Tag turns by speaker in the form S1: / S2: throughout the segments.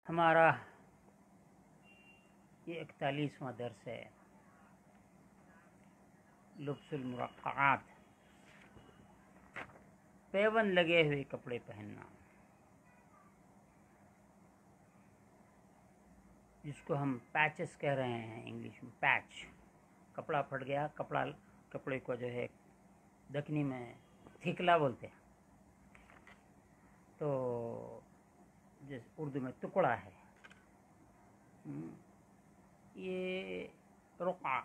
S1: ہمارا یہ 41واں درس ہے، لبس المرقعات، پیون لگے ہوئے کپڑے پہننا، جس کو ہم پیچز کہہ رہے ہیں انگلش میں۔ پیچ، کپڑا پھٹ گیا، کپڑے کو جو ہے دکنی میں تھکلا بولتے ہیں، تو جس اردو میں ٹکڑا ہے، یہ رقعہ،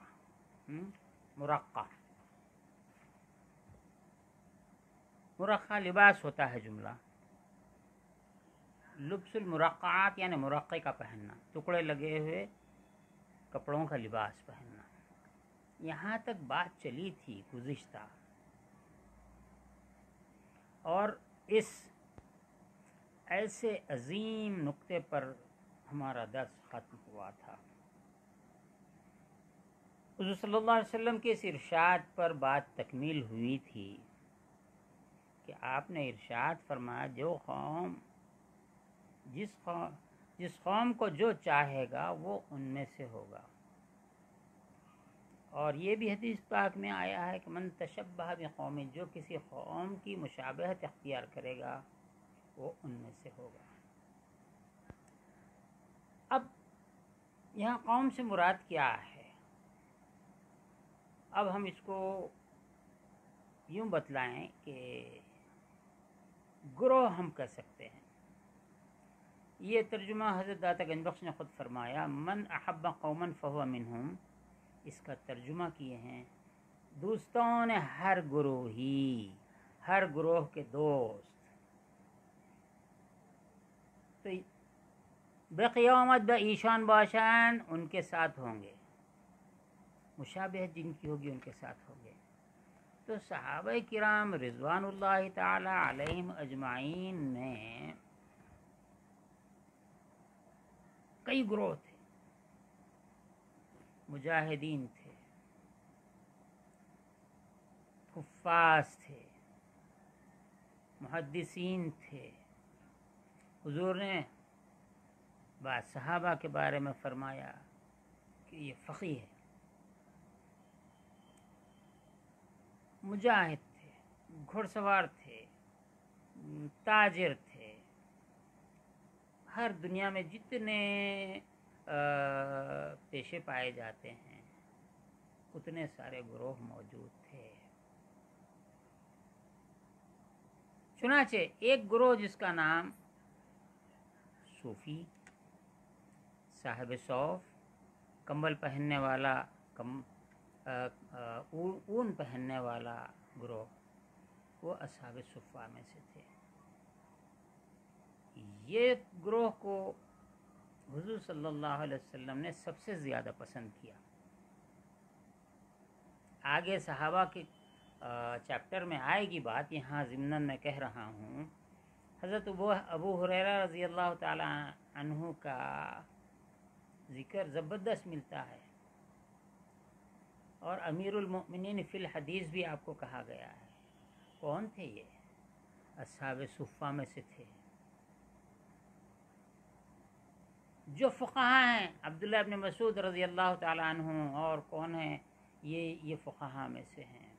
S1: مرقع لباس ہوتا ہے جملہ۔ لبس المرقعات یعنی مرقع کا پہننا، ٹکڑے لگے ہوئے کپڑوں کا لباس پہننا۔ یہاں تک بات چلی تھی گزشتہ، اور اس ایسے عظیم نقطے پر ہمارا درس ختم ہوا تھا۔ حضور صلی اللہ علیہ وسلم کے اس ارشاد پر بات تکمیل ہوئی تھی کہ آپ نے ارشاد فرمایا، جس قوم کو جو چاہے گا وہ ان میں سے ہوگا۔ اور یہ بھی حدیث پاک میں آیا ہے کہ من تشبہ بقوم، جو کسی قوم کی مشابہت اختیار کرے گا وہ ان میں سے ہوگا۔ اب یہاں قوم سے مراد کیا ہے؟ اب ہم اس کو یوں بتلائیں کہ گروہ ہم کہہ سکتے ہیں۔ یہ ترجمہ حضرت داتا گنج بخش نے خود فرمایا، من احب قوما فہو منہم، اس کا ترجمہ کیے ہیں دوستوں نے ہر گروہ کے دوست، تو بقیامت با ایشان باشن، ان کے ساتھ ہوں گے، مشابہت جن کی ہوگی ان کے ساتھ ہوں گے۔ تو صحابہ کرام رضوان اللہ تعالی علیہم اجمعین میں کئی گروہ تھے، مجاہدین تھے، حفاظ تھے، محدثین تھے۔ حضور نے بعض صحابہ کے بارے میں فرمایا کہ یہ فقیہ ہے، مجاہد تھے، گھڑ سوار تھے، تاجر تھے، ہر دنیا میں جتنے پیشے پائے جاتے ہیں اتنے سارے گروہ موجود تھے۔ چنانچہ ایک گروہ جس کا نام صوفی، صاحب صوف، کمبل پہننے والا، اون پہننے والا گروہ، وہ اصحاب صفہ میں سے تھے۔ یہ گروہ کو حضور صلی اللہ علیہ وسلم نے سب سے زیادہ پسند کیا۔ آگے صحابہ کے چیپٹر میں آئے گی بات، یہاں ضمناً میں کہہ رہا ہوں۔ حضرت ابو ہریرہ رضی اللہ تعالی عنہ کا ذکر زبردست ملتا ہے، اور امیر المؤمنین فی الحدیث بھی آپ کو کہا گیا ہے۔ کون تھے یہ؟ اصحاب صفہ میں سے تھے۔ جو فقہاء ہیں، عبداللہ ابن مسعود رضی اللہ تعالی عنہ، اور کون ہیں یہ فقہاء میں سے ہیں۔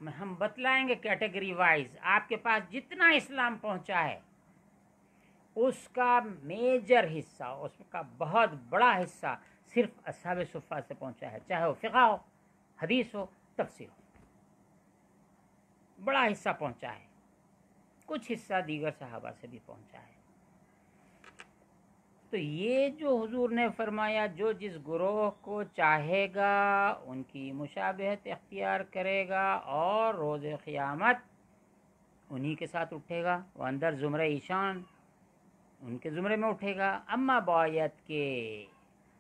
S1: ہم بتلائیں گے کیٹیگری وائز، آپ کے پاس جتنا اسلام پہنچا ہے اس کا میجر حصہ، اس کا بہت بڑا حصہ صرف اصحاب صفہ سے پہنچا ہے، چاہے وہ فقہ ہو، حدیث ہو، تفسیر ہو، بڑا حصہ پہنچا ہے۔ کچھ حصہ دیگر صحابہ سے بھی پہنچا ہے۔ تو یہ جو حضور نے فرمایا، جو جس گروہ کو چاہے گا ان کی مشابہت اختیار کرے گا اور روز قیامت انہی کے ساتھ اٹھے گا، وہ اندر زمرہ ایشان، ان کے زمرے میں اٹھے گا۔ اما باید کے،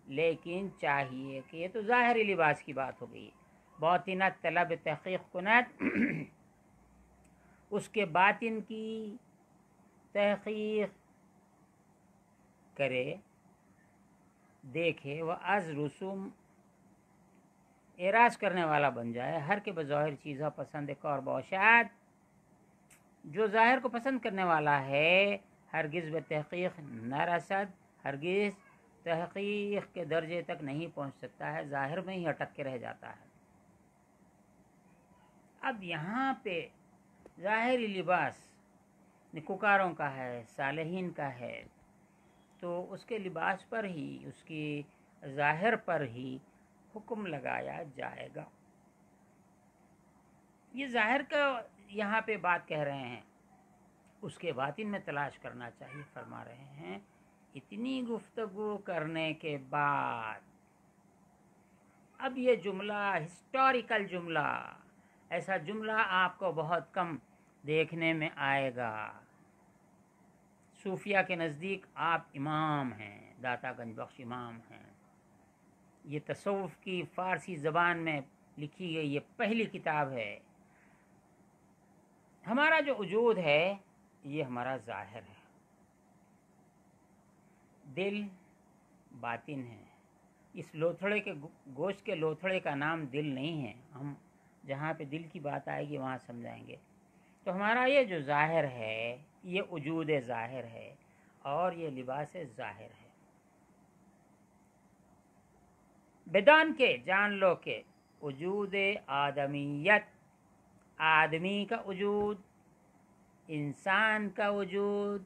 S1: لیکن چاہیے کہ، یہ تو ظاہری لباس کی بات ہو گئی، باطنت طلب تحقیق کنت، اس کے باطن کی تحقیق کرے، دیکھے، وہ از رسوم، اعراض کرنے والا بن جائے، ہر کے بظاہر چیزہ پسند کار باشد، جو ظاہر کو پسند کرنے والا ہے، ہرگز بتحقیق نہ رسد، ہرگز تحقیق کے درجے تک نہیں پہنچ سکتا ہے، ظاہر میں ہی اٹک کے رہ جاتا ہے۔ اب یہاں پہ ظاہری لباس نکوکاروں کا ہے، صالحین کا ہے، تو اس کے لباس پر ہی، اس کی ظاہر پر ہی حکم لگایا جائے گا۔ یہ ظاہر کا یہاں پہ بات کہہ رہے ہیں، اس کے باطن میں تلاش کرنا چاہیے۔ فرما رہے ہیں اتنی گفتگو کرنے کے بعد اب یہ جملہ ہسٹوریکل جملہ، ایسا جملہ آپ کو بہت کم دیکھنے میں آئے گا۔ صوفیہ کے نزدیک آپ امام ہیں، داتا گنج بخش امام ہیں۔ یہ تصوف کی فارسی زبان میں لکھی گئی یہ پہلی کتاب ہے۔ ہمارا جو وجود ہے یہ ہمارا ظاہر ہے، دل باطن ہے۔ اس لوتھڑے کے گوشت کے لوتھڑے کا نام دل نہیں ہے، ہم جہاں پہ دل کی بات آئے گی وہاں سمجھائیں گے۔ تو ہمارا یہ جو ظاہر ہے یہ وجود ظاہر ہے اور یہ لباس ظاہر ہے۔ بدان کے جان لو کہ وجود آدمیت، آدمی کا وجود، انسان کا وجود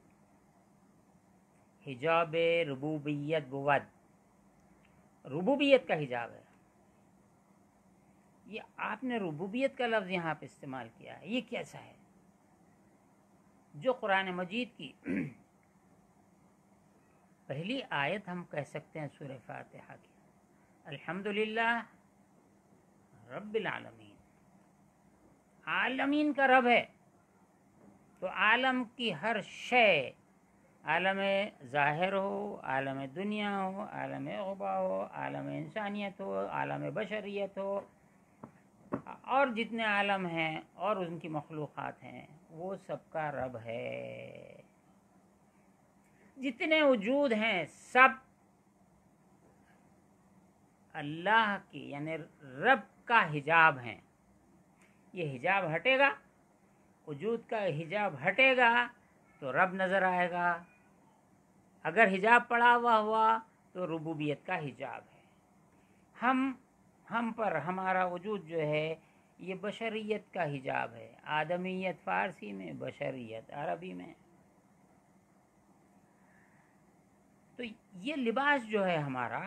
S1: حجاب ربوبیت بود، ربوبیت کا حجاب ہے۔ یہ آپ نے ربوبیت کا لفظ یہاں پہ استعمال کیا ہے، یہ کیسا ہے؟ جو قرآن مجید کی پہلی آیت ہم کہہ سکتے ہیں سورہ فاتحہ کی، الحمدللہ رب العالمین، عالمین کا رب ہے، تو عالم کی ہر شے، عالم ظاہر ہو، عالم دنیا ہو، عالم عقبہ ہو، عالم انسانیت ہو، عالم بشریت ہو، اور جتنے عالم ہیں اور ان کی مخلوقات ہیں، وہ سب کا رب ہے۔ جتنے وجود ہیں سب اللہ کی یعنی رب کا حجاب ہیں۔ یہ حجاب ہٹے گا، وجود کا حجاب ہٹے گا تو رب نظر آئے گا۔ اگر حجاب پڑا ہوا تو ربوبیت کا حجاب ہے۔ ہم پر ہمارا وجود جو ہے یہ بشریت کا حجاب ہے، آدمیت فارسی میں، بشریت عربی میں۔ تو یہ لباس جو ہے ہمارا،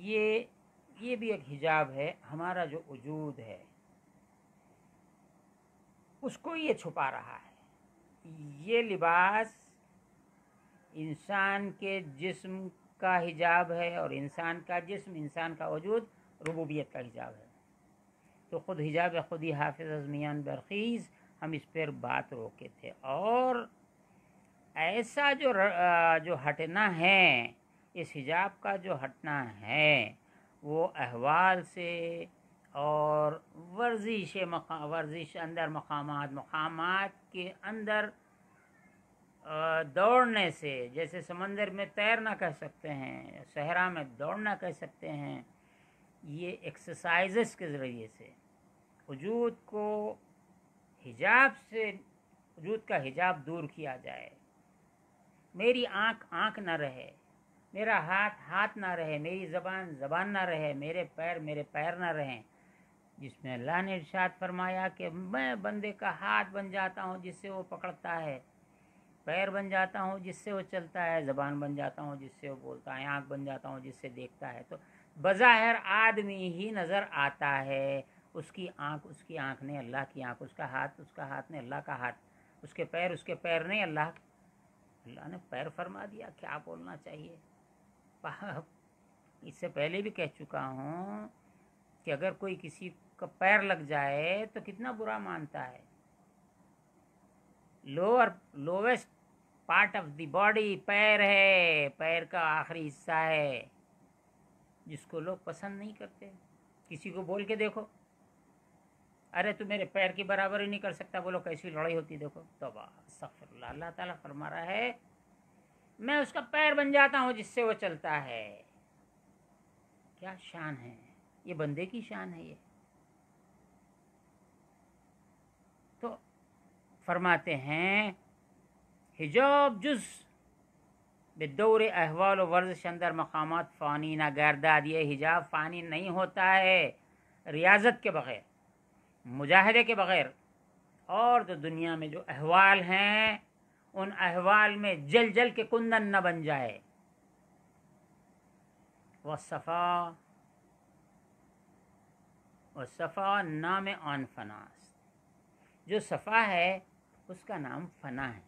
S1: یہ بھی ایک حجاب ہے۔ ہمارا جو وجود ہے اس کو یہ چھپا رہا ہے۔ یہ لباس انسان کے جسم کا حجاب ہے، اور انسان کا جسم، انسان کا وجود ربوبیت کا حجاب ہے۔ تو خود حجاب خودی حافظ ازمیان برخیز ہم اس پر بات روکے تھے، اور ایسا جو ہٹنا ہے، اس حجاب کا جو ہٹنا ہے وہ احوال سے اور ورزش اندر مقامات کے اندر دوڑنے سے، جیسے سمندر میں تیرنا کہہ سکتے ہیں، صحرا میں دوڑنا کہہ سکتے ہیں، یہ ایکسرسائزز کے ذریعے سے وجود کو حجاب سے، وجود کا حجاب دور کیا جائے۔ میری آنکھ نہ رہے، میرا ہاتھ نہ رہے، میری زبان نہ رہے، میرے پیر نہ رہیں، جس میں اللہ نے ارشاد فرمایا کہ میں بندے کا ہاتھ بن جاتا ہوں جس سے وہ پکڑتا ہے، پیر بن جاتا ہوں جس سے وہ چلتا ہے، زبان بن جاتا ہوں جس سے وہ بولتا ہے، آنکھ بن جاتا ہوں جس سے دیکھتا ہے۔ تو بظاہر آدمی ہی نظر آتا ہے، اس کی آنکھ نے اللہ کی آنکھ، اس کا ہاتھ نے اللہ کا ہاتھ، اس کے پیر نے اللہ نے پیر فرما دیا۔ کیا بولنا چاہیے؟ اس سے پہلے بھی کہہ چکا ہوں کہ اگر کوئی کسی کا پیر لگ جائے تو کتنا برا مانتا ہے۔ Lowest part of the body پیر ہے، پیر کا آخری حصہ ہے، جس کو لوگ پسند نہیں کرتے۔ کسی کو بول کے دیکھو، ارے تو میرے پیر کی برابری نہیں کر سکتا، بولو کیسی لڑائی ہوتی دیکھو۔ توبہ استغفر اللہ۔ اللہ تعالیٰ فرما رہا ہے میں اس کا پیر بن جاتا ہوں جس سے وہ چلتا ہے۔ کیا شان ہے، یہ بندے کی شان ہے۔ یہ تو فرماتے ہیں حجاب جز بدور احوال و ورزش اندر مقامات فانی نہ گرداد. یہ حجاب فانی نہیں ہوتا ہے ریاضت کے بغیر، مجاہدے کے بغیر. اور تو دنیا میں جو احوال ہیں ان احوال میں جل جل کے کندن نہ بن جائے. والصفا نام آن فناست. جو صفا ہے اس کا نام فنا ہے.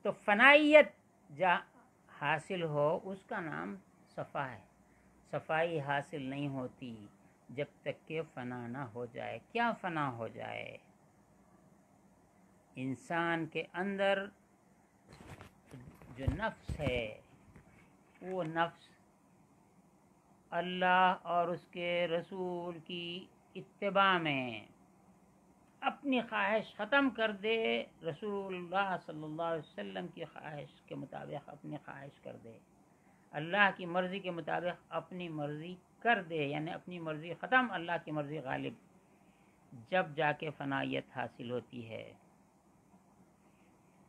S1: تو فنائیت جہاں حاصل ہو اس کا نام صفا ہے. صفائی حاصل نہیں ہوتی جب تک کہ فنا نہ ہو جائے. کیا فنا ہو جائے؟ انسان کے اندر جو نفس ہے وہ نفس اللہ اور اس کے رسول کی اتباع میں اپنی خواہش ختم کر دے. رسول اللہ صلی اللہ علیہ وسلم کی خواہش کے مطابق اپنی خواہش کر دے، اللہ کی مرضی کے مطابق اپنی مرضی کر دے، یعنی اپنی مرضی ختم، اللہ کی مرضی غالب. جب جا کے فنائیت حاصل ہوتی ہے.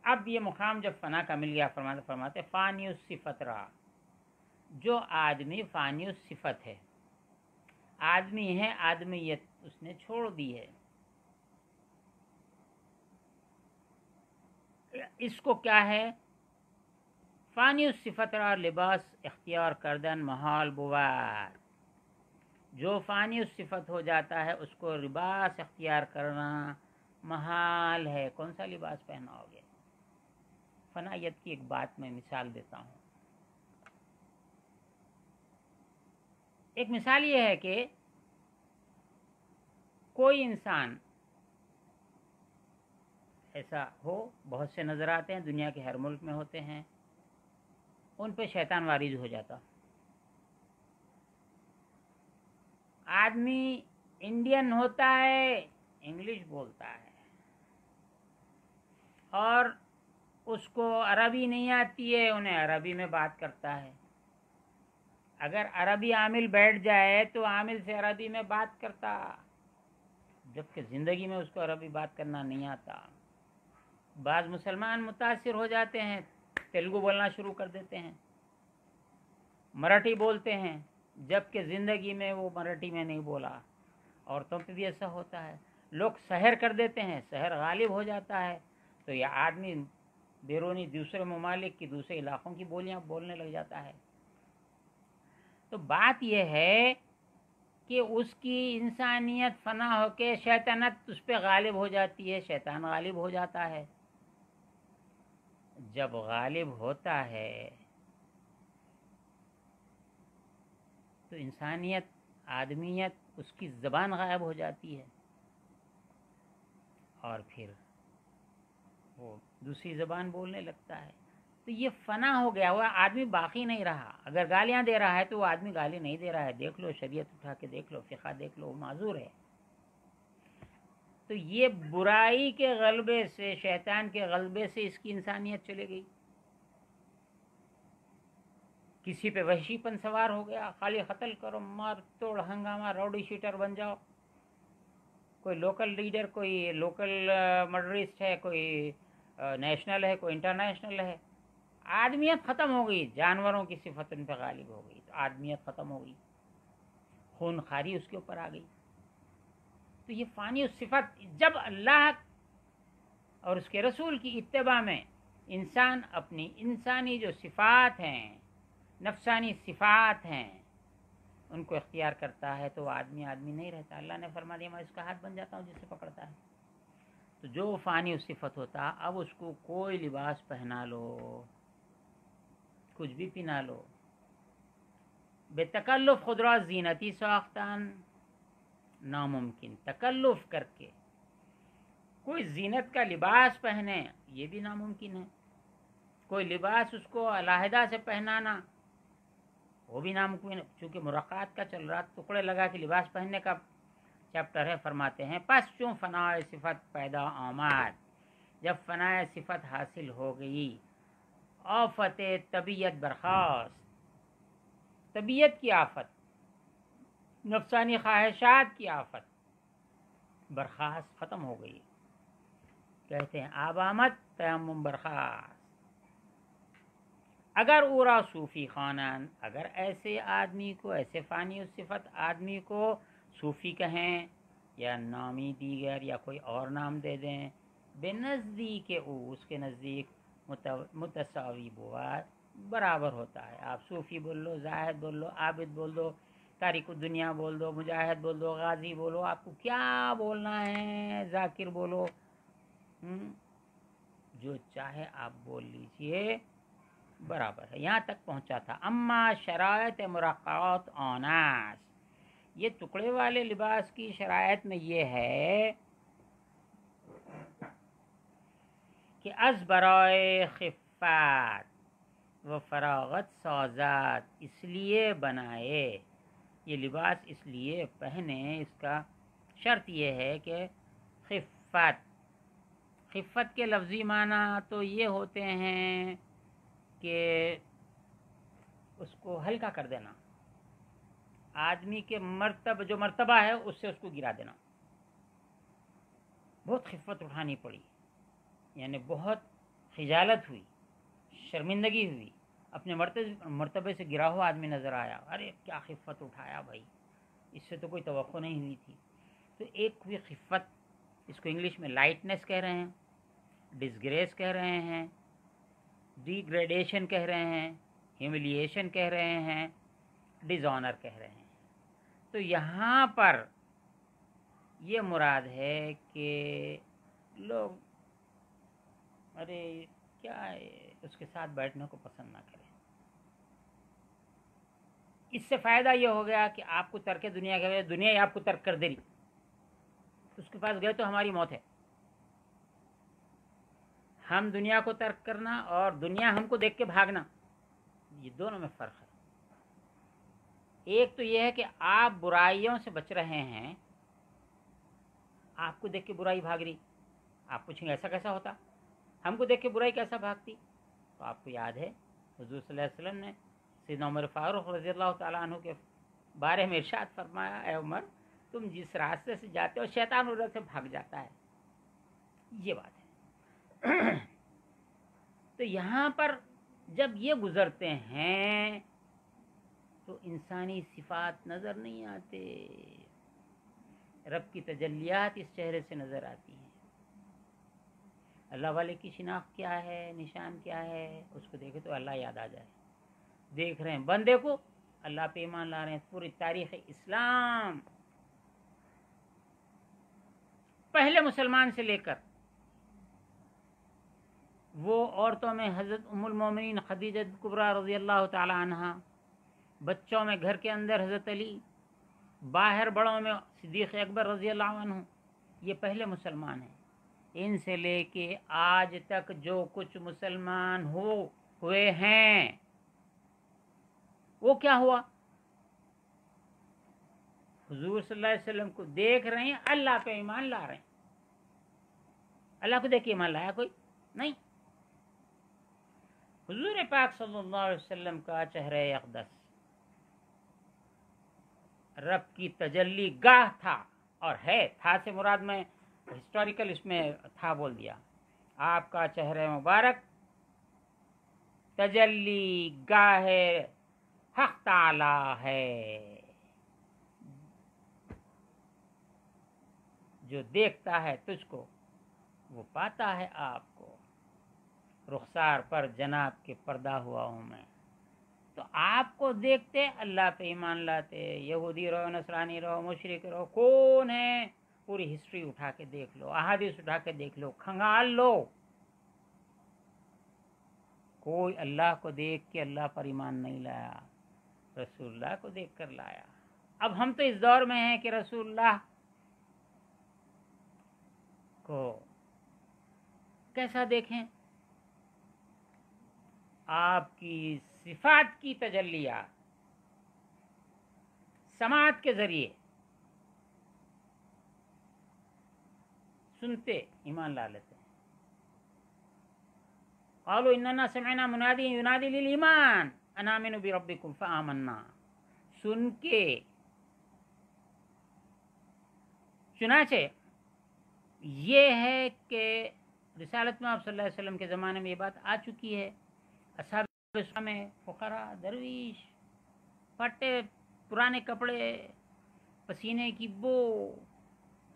S1: اب یہ مقام جب فنا کا مل گیا، فرماتے فانی الصفت را. جو آدمی فانی الصفت ہے، آدمی ہے، آدمیت اس نے چھوڑ دی ہے. اس کو کیا ہے؟ فانی الصفت را لباس اختیار کردن محال بود. جو فانی الصفت ہو جاتا ہے اس کو لباس اختیار کرنا محال ہے. کون سا لباس پہنا ہوگے؟ فنائیت کی ایک بات میں مثال دیتا ہوں. ایک مثال یہ ہے کہ کوئی انسان ایسا ہو، بہت سے نظر آتے ہیں، دنیا کے ہر ملک میں ہوتے ہیں، ان پہ شیطان وارد ہو جاتا. آدمی انڈین ہوتا ہے، انگلش بولتا ہے، اور اس کو عربی نہیں آتی ہے، انہیں عربی میں بات کرتا ہے. اگر عربی عامل بیٹھ جائے تو عامل سے عربی میں بات کرتا، جبکہ زندگی میں اس کو عربی بات کرنا نہیں آتا. بعض مسلمان متاثر ہو جاتے ہیں، تیلگو بولنا شروع کر دیتے ہیں، مراٹھی بولتے ہیں، جبکہ زندگی میں وہ مراٹھی میں نہیں بولا. عورتوں پہ بھی ایسا ہوتا ہے. لوگ سحر کر دیتے ہیں، سحر غالب ہو جاتا ہے تو یہ آدمی بیرونی دوسرے ممالک کی، دوسرے علاقوں کی بولیاں بولنے لگ جاتا ہے. تو بات یہ ہے کہ اس کی انسانیت فنا ہو کے شیطانت اس پہ غالب ہو جاتی ہے، شیطان غالب ہو جاتا ہے. جب غالب ہوتا ہے تو انسانیت، آدمیت، اس کی زبان غائب ہو جاتی ہے، اور پھر وہ دوسری زبان بولنے لگتا ہے. تو یہ فنا ہو گیا، وہ آدمی باقی نہیں رہا. اگر گالیاں دے رہا ہے تو وہ آدمی گالی نہیں دے رہا ہے. دیکھ لو شریعت اٹھا کے دیکھ لو، فقہ دیکھ لو، معذور ہے. تو یہ برائی کے غلبے سے، شیطان کے غلبے سے اس کی انسانیت چلے گئی. کسی پہ وحشی پن سوار ہو گیا، خالی قتل کرو، مار توڑ، ہنگامہ، راؤڈی شیٹر بن جاؤ. کوئی لوکل لیڈر، کوئی لوکل مرڈرسٹ ہے، کوئی نیشنل ہے، کوئی انٹرنیشنل ہے. آدمیت ختم ہو گئی، جانوروں کی صفت ان پہ غالب ہو گئی، تو آدمیت ختم ہو گئی، خون خاری اس کے اوپر آ گئی. تو یہ فانی صفت جب اللہ اور اس کے رسول کی اتباع میں انسان اپنی انسانی جو صفات ہیں، نفسانی صفات ہیں، ان کو اختیار کرتا ہے تو وہ آدمی آدمی نہیں رہتا. اللہ نے فرما دیا میں اس کا ہاتھ بن جاتا ہوں جسے پکڑتا ہے. تو جو فانی صفت ہوتا، اب اس کو کوئی لباس پہنا لو، کچھ بھی پہنا لو، بے تکلف خود را زینتی ساختن ناممکن. تکلف کر کے کوئی زینت کا لباس پہنے یہ بھی ناممکن ہے. کوئی لباس اس کو علیحدہ سے پہنانا وہ بھی ناممکن ہے. چونکہ مرقعات کا چل رہا، ٹکڑے لگا کے لباس پہننے کا چیپٹر ہے. فرماتے ہیں پس چون فنائے صفت پیدا آمد، جب فنائے صفت حاصل ہو گئی، آفت طبیعت برخاست. طبیعت کی آفت، نفسانی خواہشات کی آفت برخاست، ختم ہو گئی. کہتے ہیں آب آمد تیمم برخاست. اگر اورا صوفی خانان، اگر ایسے آدمی کو، ایسے فانی صفت آدمی کو صوفی کہیں یا نامی دیگر یا کوئی اور نام دے دیں، بے نزدیک او، اس کے نزدیک متساوی بواد، برابر ہوتا ہے. آپ صوفی بول لو، زاہد بول لو، عابد بول دو، تاریخ الدنیا بول دو، مجاہد بول دو، غازی بولو، آپ کو کیا بولنا ہے، ذاکر بولو، جو چاہے آپ بول لیجئے، برابر ہے. یہاں تک پہنچا تھا. اما شرائط مرقعات آناس، یہ ٹکڑے والے لباس کی شرائط میں یہ ہے کہ از برائے خفت و فراغت سازد، اس لیے بنائے یہ لباس، اس لیے پہنے، اس کا شرط یہ ہے کہ خفت. خفت کے لفظی معنی تو یہ ہوتے ہیں کہ اس کو ہلکا کر دینا، آدمی کے جو مرتبہ ہے اس سے اس کو گرا دینا. بہت خفت اٹھانی پڑی، یعنی بہت خجالت ہوئی، شرمندگی ہوئی، اپنے مرتبے سے گرا ہوا آدمی نظر آیا، ارے کیا خفت اٹھایا بھائی، اس سے تو کوئی توقع نہیں ہوئی تھی. تو ایک ہوئی خفت، اس کو انگلش میں لائٹنس کہہ رہے ہیں، ڈسگریس کہہ رہے ہیں، ڈیگریڈیشن کہہ رہے ہیں، ہیوملیشن کہہ رہے ہیں، ڈیزآنر کہہ رہے ہیں. تو یہاں پر یہ مراد ہے کہ لوگ ارے کیا ہے، اس کے ساتھ بیٹھنے کو پسند نہ کریں. اس سے فائدہ یہ ہو گیا کہ آپ کو ترک دنیا کے، دنیا ہی آپ کو ترک کر دے رہی، اس کے پاس گئے تو ہماری موت ہے. ہم دنیا کو ترک کرنا اور دنیا ہم کو دیکھ کے بھاگنا، یہ دونوں میں فرق ہے. ایک تو یہ ہے کہ آپ برائیوں سے بچ رہے ہیں، آپ کو دیکھ کے برائی بھاگ رہی، آپ پوچھیں گے ایسا کیسا ہوتا، ہم کو دیکھ کے برائی کیسا بھاگتی؟ تو آپ کو یاد ہے حضور صلی اللہ علیہ وسلم نے سیدنا عمر فاروق رضی اللہ تعالیٰ عنہ کے بارے میں ارشاد فرمایا، اے عمر تم جس راستے سے جاتے ہو شیطان ادھر سے بھاگ جاتا ہے. یہ بات ہے. تو یہاں پر جب یہ گزرتے ہیں تو انسانی صفات نظر نہیں آتے، رب کی تجلیات اس چہرے سے نظر آتی ہیں. اللہ والے کی شناخت کیا ہے، نشان کیا ہے، اس کو دیکھے تو اللہ یاد آ جائے. دیکھ رہے ہیں بندے کو، اللہ پہ ایمان لا رہے ہیں. پوری تاریخ اسلام پہلے مسلمان سے لے کر وہ عورتوں میں حضرت ام المومنین خدیجہ کبریٰ رضی اللہ تعالی عنہ، بچوں میں گھر کے اندر حضرت علی، باہر بڑوں میں صدیق اکبر رضی اللہ عنہ، یہ پہلے مسلمان ہیں. ان سے لے کے آج تک جو کچھ مسلمان ہوئے ہیں وہ کیا ہوا؟ حضور صلی اللہ علیہ وسلم کو دیکھ رہے ہیں، اللہ پہ ایمان لا رہے ہیں. اللہ کو دیکھ کے ایمان لایا کوئی نہیں. حضور پاک صلی اللہ علیہ وسلم کا چہرہ اقدس رب کی تجلی گاہ تھا، اور ہے، تھا سے مراد میں ہسٹوریکل اس میں تھا بول دیا. آپ کا چہرہ مبارک تجلی گاہ حق تعالی ہے، جو دیکھتا ہے تجھ کو وہ پاتا ہے آپ کو. رخسار پر جناب کے پردہ ہوا ہوں میں. تو آپ کو دیکھتے اللہ پہ ایمان لاتے. یہودی رہو، نصرانی رہو، مشرک رہو، کون ہے، پوری ہسٹری اٹھا کے دیکھ لو، احادیث اٹھا کے دیکھ لو، کھنگال لو، کوئی اللہ کو دیکھ کے اللہ پر ایمان نہیں لایا، رسول اللہ کو دیکھ کر لایا. اب ہم تو اس دور میں ہیں کہ رسول اللہ کو کیسا دیکھیں؟ آپ کی صفات کی تجلیات سماعت کے ذریعے سنتے ایمان لا لیتے ہیں. قالوا اننا سمعنا منادی ینادی للایمان ان آمنوا بربکم فآمنا. سن کے، چنانچہ یہ ہے کہ رسالت میں آپ صلی اللہ علیہ وسلم کے زمانے میں یہ بات آ چکی ہے. اصحاب میں فقراء درویش پھٹے پرانے کپڑے، پسینے کی بو،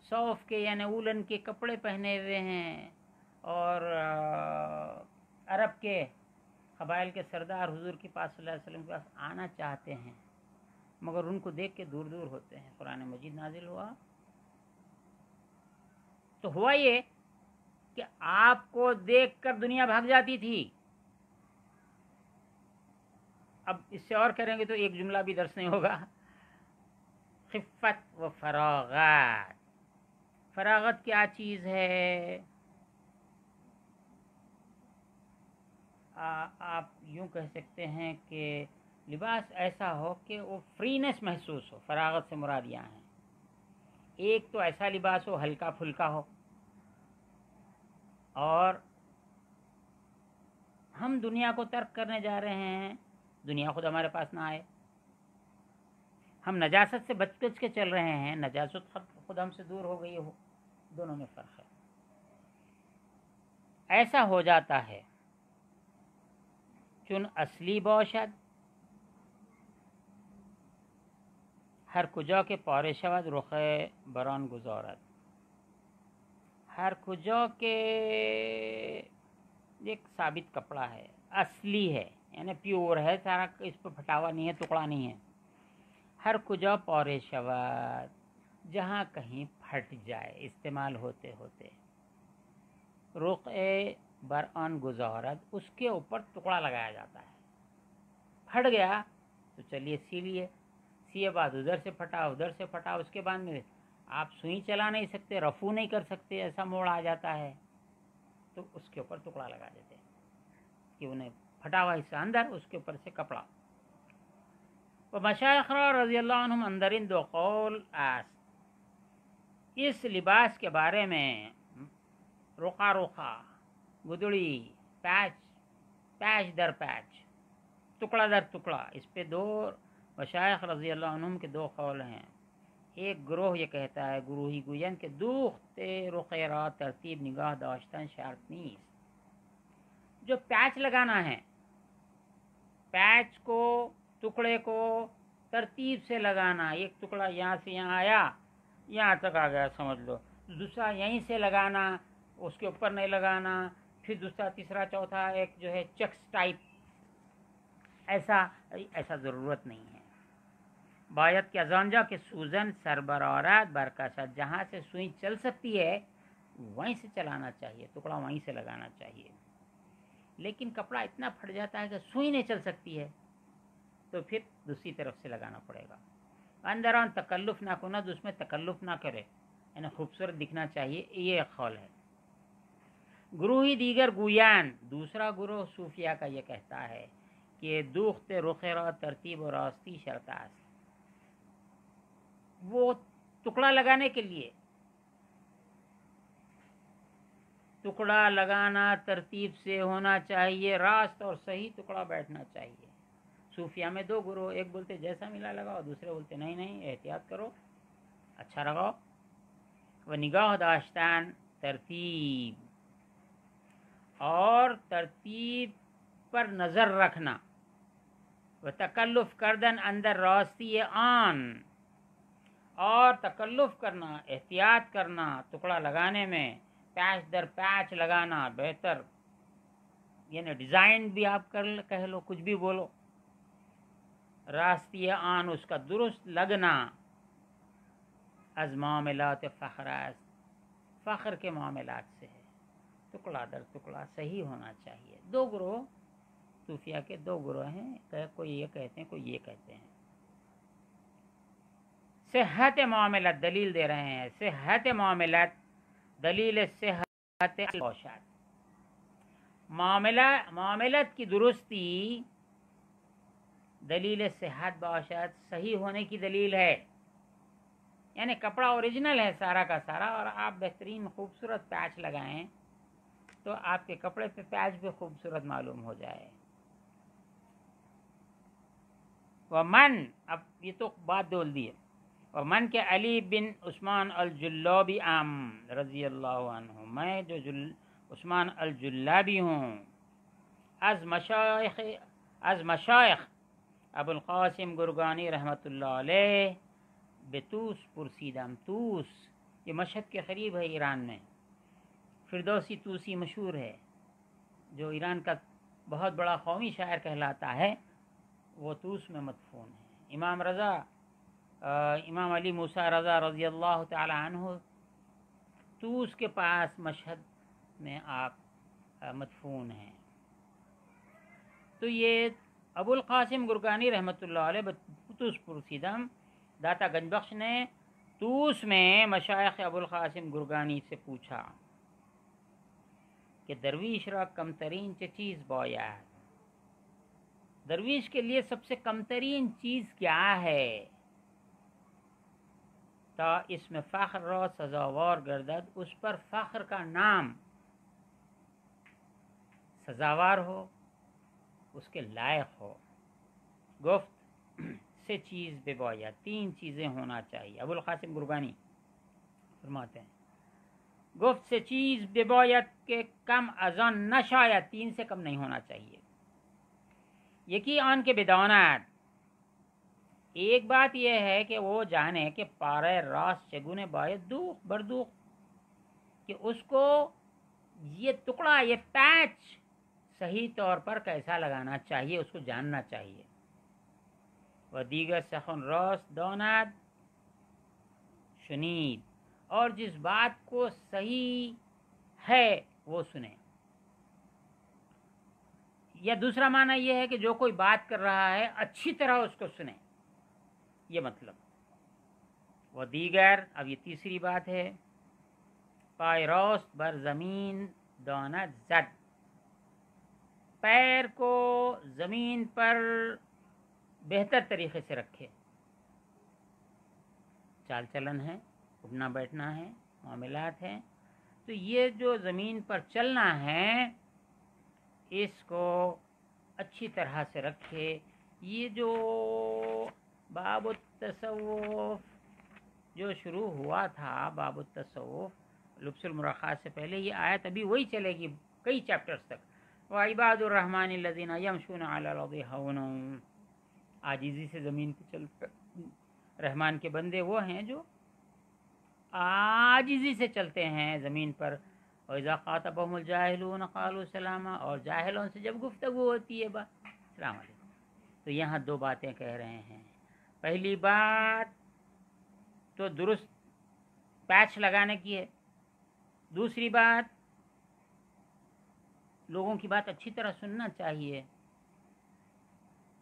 S1: صوف کے یعنی اولن کے کپڑے پہنے ہوئے ہیں، اور عرب کے قبائل کے سردار حضور کے پاس صلی اللہ علیہ وسلم کے پاس آنا چاہتے ہیں، مگر ان کو دیکھ کے دور دور ہوتے ہیں. قرآن مجید نازل ہوا تو ہوا یہ کہ آپ کو دیکھ کر دنیا بھاگ جاتی تھی. اب اس سے اور کریں گے تو ایک جملہ بھی درس نہیں ہوگا. خفت و فراغت. فراغت کیا چیز ہے؟ آپ یوں کہہ سکتے ہیں کہ لباس ایسا ہو کہ وہ فرینس محسوس ہو. فراغت سے مراد یہاں ہے ایک تو ایسا لباس ہو ہلکا پھلکا ہو، اور ہم دنیا کو ترک کرنے جا رہے ہیں، دنیا خود ہمارے پاس نہ آئے. ہم نجاست سے بچ کے چل رہے ہیں، نجاست خود ہم سے دور ہو گئی ہو. دونوں میں فرق ہے. ایسا ہو جاتا ہے چون اصلی باشد ہر کجا کے پاره شود رخ بران گذارد. ہر کجا کے ایک ثابت کپڑا ہے، اصلی ہے یعنی پیور ہے، سارا اس پہ پھٹاوا نہیں ہے، ٹکڑا نہیں ہے. ہر کجا پاره شود جہاں کہیں پھٹ جائے استعمال ہوتے ہوتے. رخ برآن گزارد اس کے اوپر ٹکڑا لگایا جاتا ہے. پھٹ گیا تو چلیے سی لیے، سیے بعد ادھر سے پھٹا ادھر سے پھٹا، اس کے بعد میں آپ سوئی چلا نہیں سکتے، رفو نہیں کر سکتے، ایسا موڑ آ جاتا ہے تو اس کے اوپر ٹکڑا لگا دیتے ہیں کہ انہیں پھٹا ہوا حصہ اندر، اس کے اوپر سے کپڑا. و مشایخ رضی اللہ عنہم اندرین دو قول است. اس لباس کے بارے میں رقا رقا، گدڑی، پیچ، پیچ در پیچ، ٹکڑا در ٹکڑا، اس پہ دو مشایخ رضی اللہ عنہم کے دو قول ہیں. ایک گروہ یہ کہتا ہے گروہی گوین کہ دوخت رخ را ترتیب نگاہ داشتن شرط نیست. جو پیچ لگانا ہے، پیچ کو ٹکڑے کو ترتیب سے لگانا، ایک ٹکڑا یہاں سے یہاں آیا یہاں تک آ گیا سمجھ لو، دوسرا یہیں سے لگانا، اس کے اوپر نہیں لگانا، پھر دوسرا تیسرا چوتھا ایک جو ہے چیکس ٹائپ، ایسا ضرورت نہیں ہے. باید کہ ازانجا کہ سوزن سربرارت برکشت، جہاں سے سوئی چل سکتی ہے وہیں سے چلانا چاہیے، ٹکڑا وہیں سے لگانا چاہیے. لیکن کپڑا اتنا پھٹ جاتا ہے کہ سوئی نہیں چل سکتی ہے تو پھر دوسری طرف سے لگانا پڑے گا. اندران تکلف نہ کند، اس میں تکلف نہ کرے، یعنی خوبصورت دکھنا چاہیے، یہ ایک قول ہے. گروہی دیگر گویان، دوسرا گروہ صوفیہ کا یہ کہتا ہے کہ دوخت رخ را ترتیب و راستی شرط است. وہ ٹکڑا لگانے کے لیے ٹکڑا لگانا ترتیب سے ہونا چاہیے، راست اور صحیح ٹکڑا بیٹھنا چاہیے. صوفیہ میں دو گروہ، ایک بولتے جیسا ملا لگاؤ، دوسرے بولتے نہیں نہیں احتیاط کرو، اچھا لگاؤ. وہ نگاہ داشتن ترتیب، اور ترتیب پر نظر رکھنا. وہ تکلف کردن اندر راستی آن، اور تکلف کرنا، احتیاط کرنا ٹکڑا لگانے میں، پیچ در پیچ لگانا بہتر، یعنی ڈیزائن بھی آپ کہہ لو، کچھ بھی بولو. راستی آن اس کا درست لگنا. از معاملات فخر است، فخر کے معاملات سے ہے، ٹکڑا در ٹکڑا صحیح ہونا چاہیے. دو گروہ صوفیہ کے دو گروہ ہیں، کوئی یہ کہتے ہیں کوئی یہ کہتے ہیں. صحت معاملات دلیل دے رہے ہیں. صحت معاملات دلیل صحت باشد، معاملات کی درستی دلیل صحت باشد، صحیح ہونے کی دلیل ہے. یعنی کپڑا اوریجنل ہے سارا کا سارا، اور آپ بہترین خوبصورت پیچ لگائیں تو آپ کے کپڑے پہ پیچ بھی خوبصورت معلوم ہو جائے. ومن، اب یہ تو بات بول دی ہے. ومن کے علی بن عثمان الجلابی رضی اللہ عنہ، میں جو عثمان الجلابی ہوں، از مشایخ ابو القاسم گرگانی رحمۃ اللہ علیہ بتوس پرسیدم. توس یہ مشہد کے قریب ہے ایران میں. فردوسی توسی مشہور ہے، جو ایران کا بہت بڑا قومی شاعر کہلاتا ہے، وہ توس میں مدفون ہے. امام علی موسیٰ رضا رضی اللہ تعالی عنہ توس کے پاس مشہد میں آپ مدفون ہیں. تو یہ ابو القاسم گرگانی رحمۃ اللہ علیہ توس پرسیدم، داتا گنج بخش نے توس میں مشایخ ابو القاسم گرگانی سے پوچھا کہ درویش را کم ترین چیز باید، درویش کے لیے سب سے کم ترین چیز کیا ہے تا اس میں فخر را سزاوار گردد، اس پر فخر کا نام سزاوار ہو، اس کے لائق ہو. گفت سے چیز بے باید، تین چیزیں ہونا چاہیے. ابو القاسم گرگانی فرماتے ہیں گفت سے چیز بے باید کہ کم از آن نشاید، تین سے کم نہیں ہونا چاہیے. یکی آن کے بداند، ایک بات یہ ہے کہ وہ جانے کہ پارے راست چگونے باید دوخ بردوخ، کہ اس کو یہ ٹکڑا، یہ پیچ صحیح طور پر کیسا لگانا چاہیے، اس کو جاننا چاہیے. و دیگر سخن راست داند شنید، اور جس بات کو صحیح ہے وہ سنے. یا دوسرا معنی یہ ہے کہ جو کوئی بات کر رہا ہے اچھی طرح اس کو سنے، یہ مطلب. وہ دیگر، اب یہ تیسری بات ہے، پائے راست بر زمین داند زد، پیر کو زمین پر بہتر طریقے سے رکھے. چال چلن ہے، اٹھنا بیٹھنا ہے، معاملات ہیں، تو یہ جو زمین پر چلنا ہے اس کو اچھی طرح سے رکھے. یہ جو باب التصوف جو شروع ہوا تھا، باب التصوف لبس المرخات سے پہلے، یہ آیت ابھی وہی چلے گی کئی چیپٹرز تک. وعباد الرحمن الذین یمشون علی الارض ہونا، عاجزی سے زمین پہ چلتے. رحمان کے بندے وہ ہیں جو عاجزی سے چلتے ہیں زمین پر. وَإِذَا خَاطَبَهُمُ الْجَاهِلُونَ قَالُوا سَلَامًا، اور جاہلوں سے جب گفتگو ہوتی ہے السلام علیکم. تو یہاں دو باتیں کہہ رہے ہیں. پہلی بات تو درست پیچ لگانے کی ہے، دوسری بات لوگوں کی بات اچھی طرح سننا چاہیے،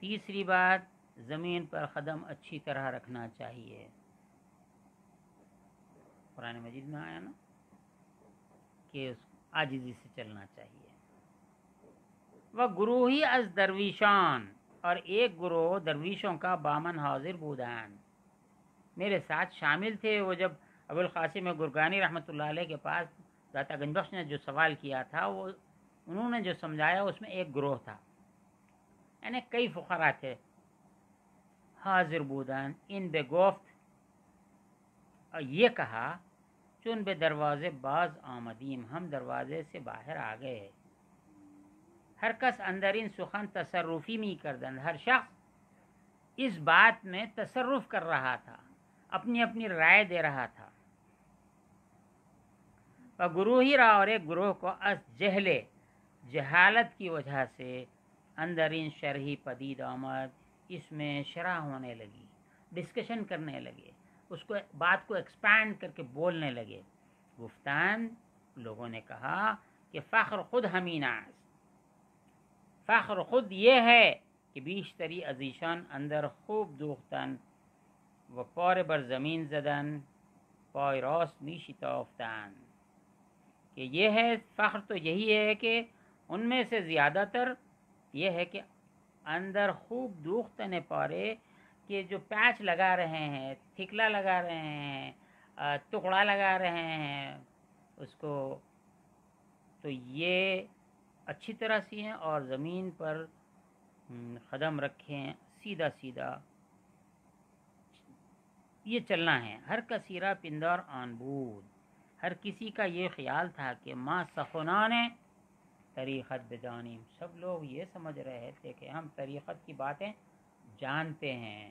S1: تیسری بات زمین پر قدم اچھی طرح رکھنا چاہیے. قرآن مجید میں آیا نا کہ اس عاجزی سے چلنا چاہیے. وہ گروہی از درویشان، اور ایک گروہ درویشوں کا بامن حاضر بودان، میرے ساتھ شامل تھے. وہ جب ابو القاسم گرگانی رحمۃ اللہ علیہ کے پاس داتا گنج بخش نے جو سوال کیا تھا، وہ انہوں نے جو سمجھایا اس میں ایک گروہ تھا، یعنی کئی فقراء تھے. حاضر بودن، ان بے گفت، اور یہ کہا چون بے دروازے باز آمدیم، ہم دروازے سے باہر آ گئے. ہر کس اندر ان سخن تصرفی می کردن، ہر شخص اس بات میں تصرف کر رہا تھا، اپنی اپنی رائے دے رہا تھا. گروہی را، اور ایک گروہ کو از جہالت کی وجہ سے اندر ان شرحی پدید آمد، اس میں شرح ہونے لگی، ڈسکشن کرنے لگے، اس کو بات کو ایکسپینڈ کر کے بولنے لگے. گفتان، لوگوں نے کہا کہ فخر خود ہمین است، فخر خود یہ ہے کہ بیشتری ازیشان اندر خوب دوختن و پار بر زمین زدن پای راست می شتافتن. کہ یہ ہے فخر، تو یہی ہے کہ ان میں سے زیادہ تر یہ ہے کہ اندر خوب دوختن پارے، کہ جو پیچ لگا رہے ہیں، تھکلا لگا رہے ہیں، ٹکڑا لگا رہے ہیں اس کو، تو یہ اچھی طرح سے ہیں، اور زمین پر قدم رکھیں سیدھا سیدھا یہ چلنا ہے. ہر کثیرہ پندار آن بود، ہر کسی کا یہ خیال تھا کہ ما سخنان طریقت بدانیم، سب لوگ یہ سمجھ رہے تھے کہ ہم طریقت کی باتیں جانتے ہیں،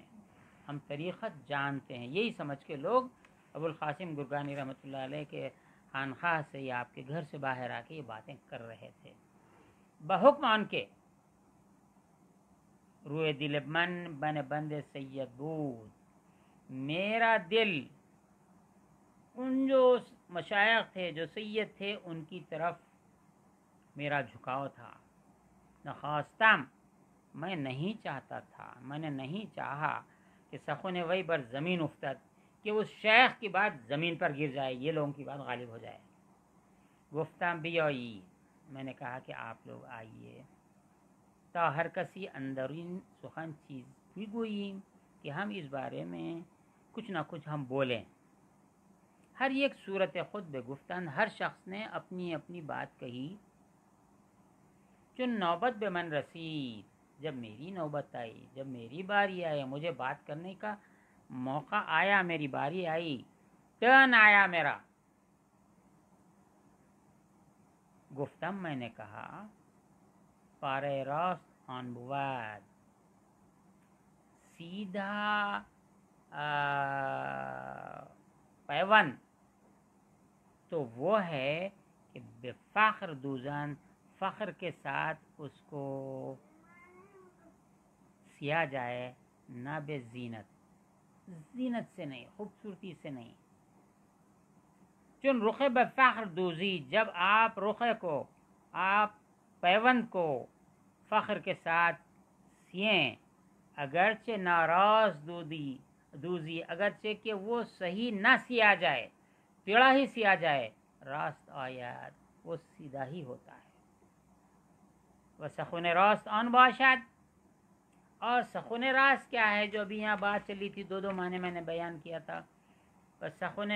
S1: ہم طریقت جانتے ہیں، یہی سمجھ کے لوگ ابو القاسم گرگانی رحمۃ اللہ علیہ کے خانقاہ سے یا آپ کے گھر سے باہر آ کے یہ باتیں کر رہے تھے بحکم ان کے روئے دل من بن بند سید بود، میرا دل ان جو مشائخ تھے، جو سید تھے، ان کی طرف میرا جھکاؤ تھا. نخواستم، میں نہیں چاہتا تھا، میں نے نہیں چاہا کہ سخن وی بر زمین افتد، کہ اس شیخ کی بات زمین پر گر جائے، یہ لوگوں کی بات غالب ہو جائے. گفتم بیایی، میں نے کہا کہ آپ لوگ آئیے، تا ہر کسی اندرین سخن چیز بھی گوئیم، کہ ہم اس بارے میں کچھ نہ کچھ ہم بولیں. ہر ایک صورت خود بے گفتن، ہر شخص نے اپنی اپنی بات کہی. چون نوبت بے من رسید، جب میری نوبت آئی، جب میری باری آئی، مجھے بات کرنے کا موقع آیا، میری باری آئی، ٹرن آیا میرا. گفتم، میں نے کہا، پارے راست آن بود، سیدھا پیون تو وہ ہے کہ بے فخر دوزن، فخر کے ساتھ اس کو سیا جائے، نہ بے زینت، زینت سے نہیں، خوبصورتی سے نہیں. چون رخ بے فخر دوزی، جب آپ رخے کو، آپ پیوند کو فخر کے ساتھ سییں، اگرچہ ناراض دوزی، اگرچہ کہ وہ صحیح نہ سیا جائے، ٹیڑھا ہی سیا جائے، راست آیات، وہ سیدھا ہی ہوتا ہے. وہ سخن راست آن باشد، اور سخن راست کیا ہے، جو ابھی یہاں بات چلی تھی، دو معنی میں نے بیان کیا تھا. سخن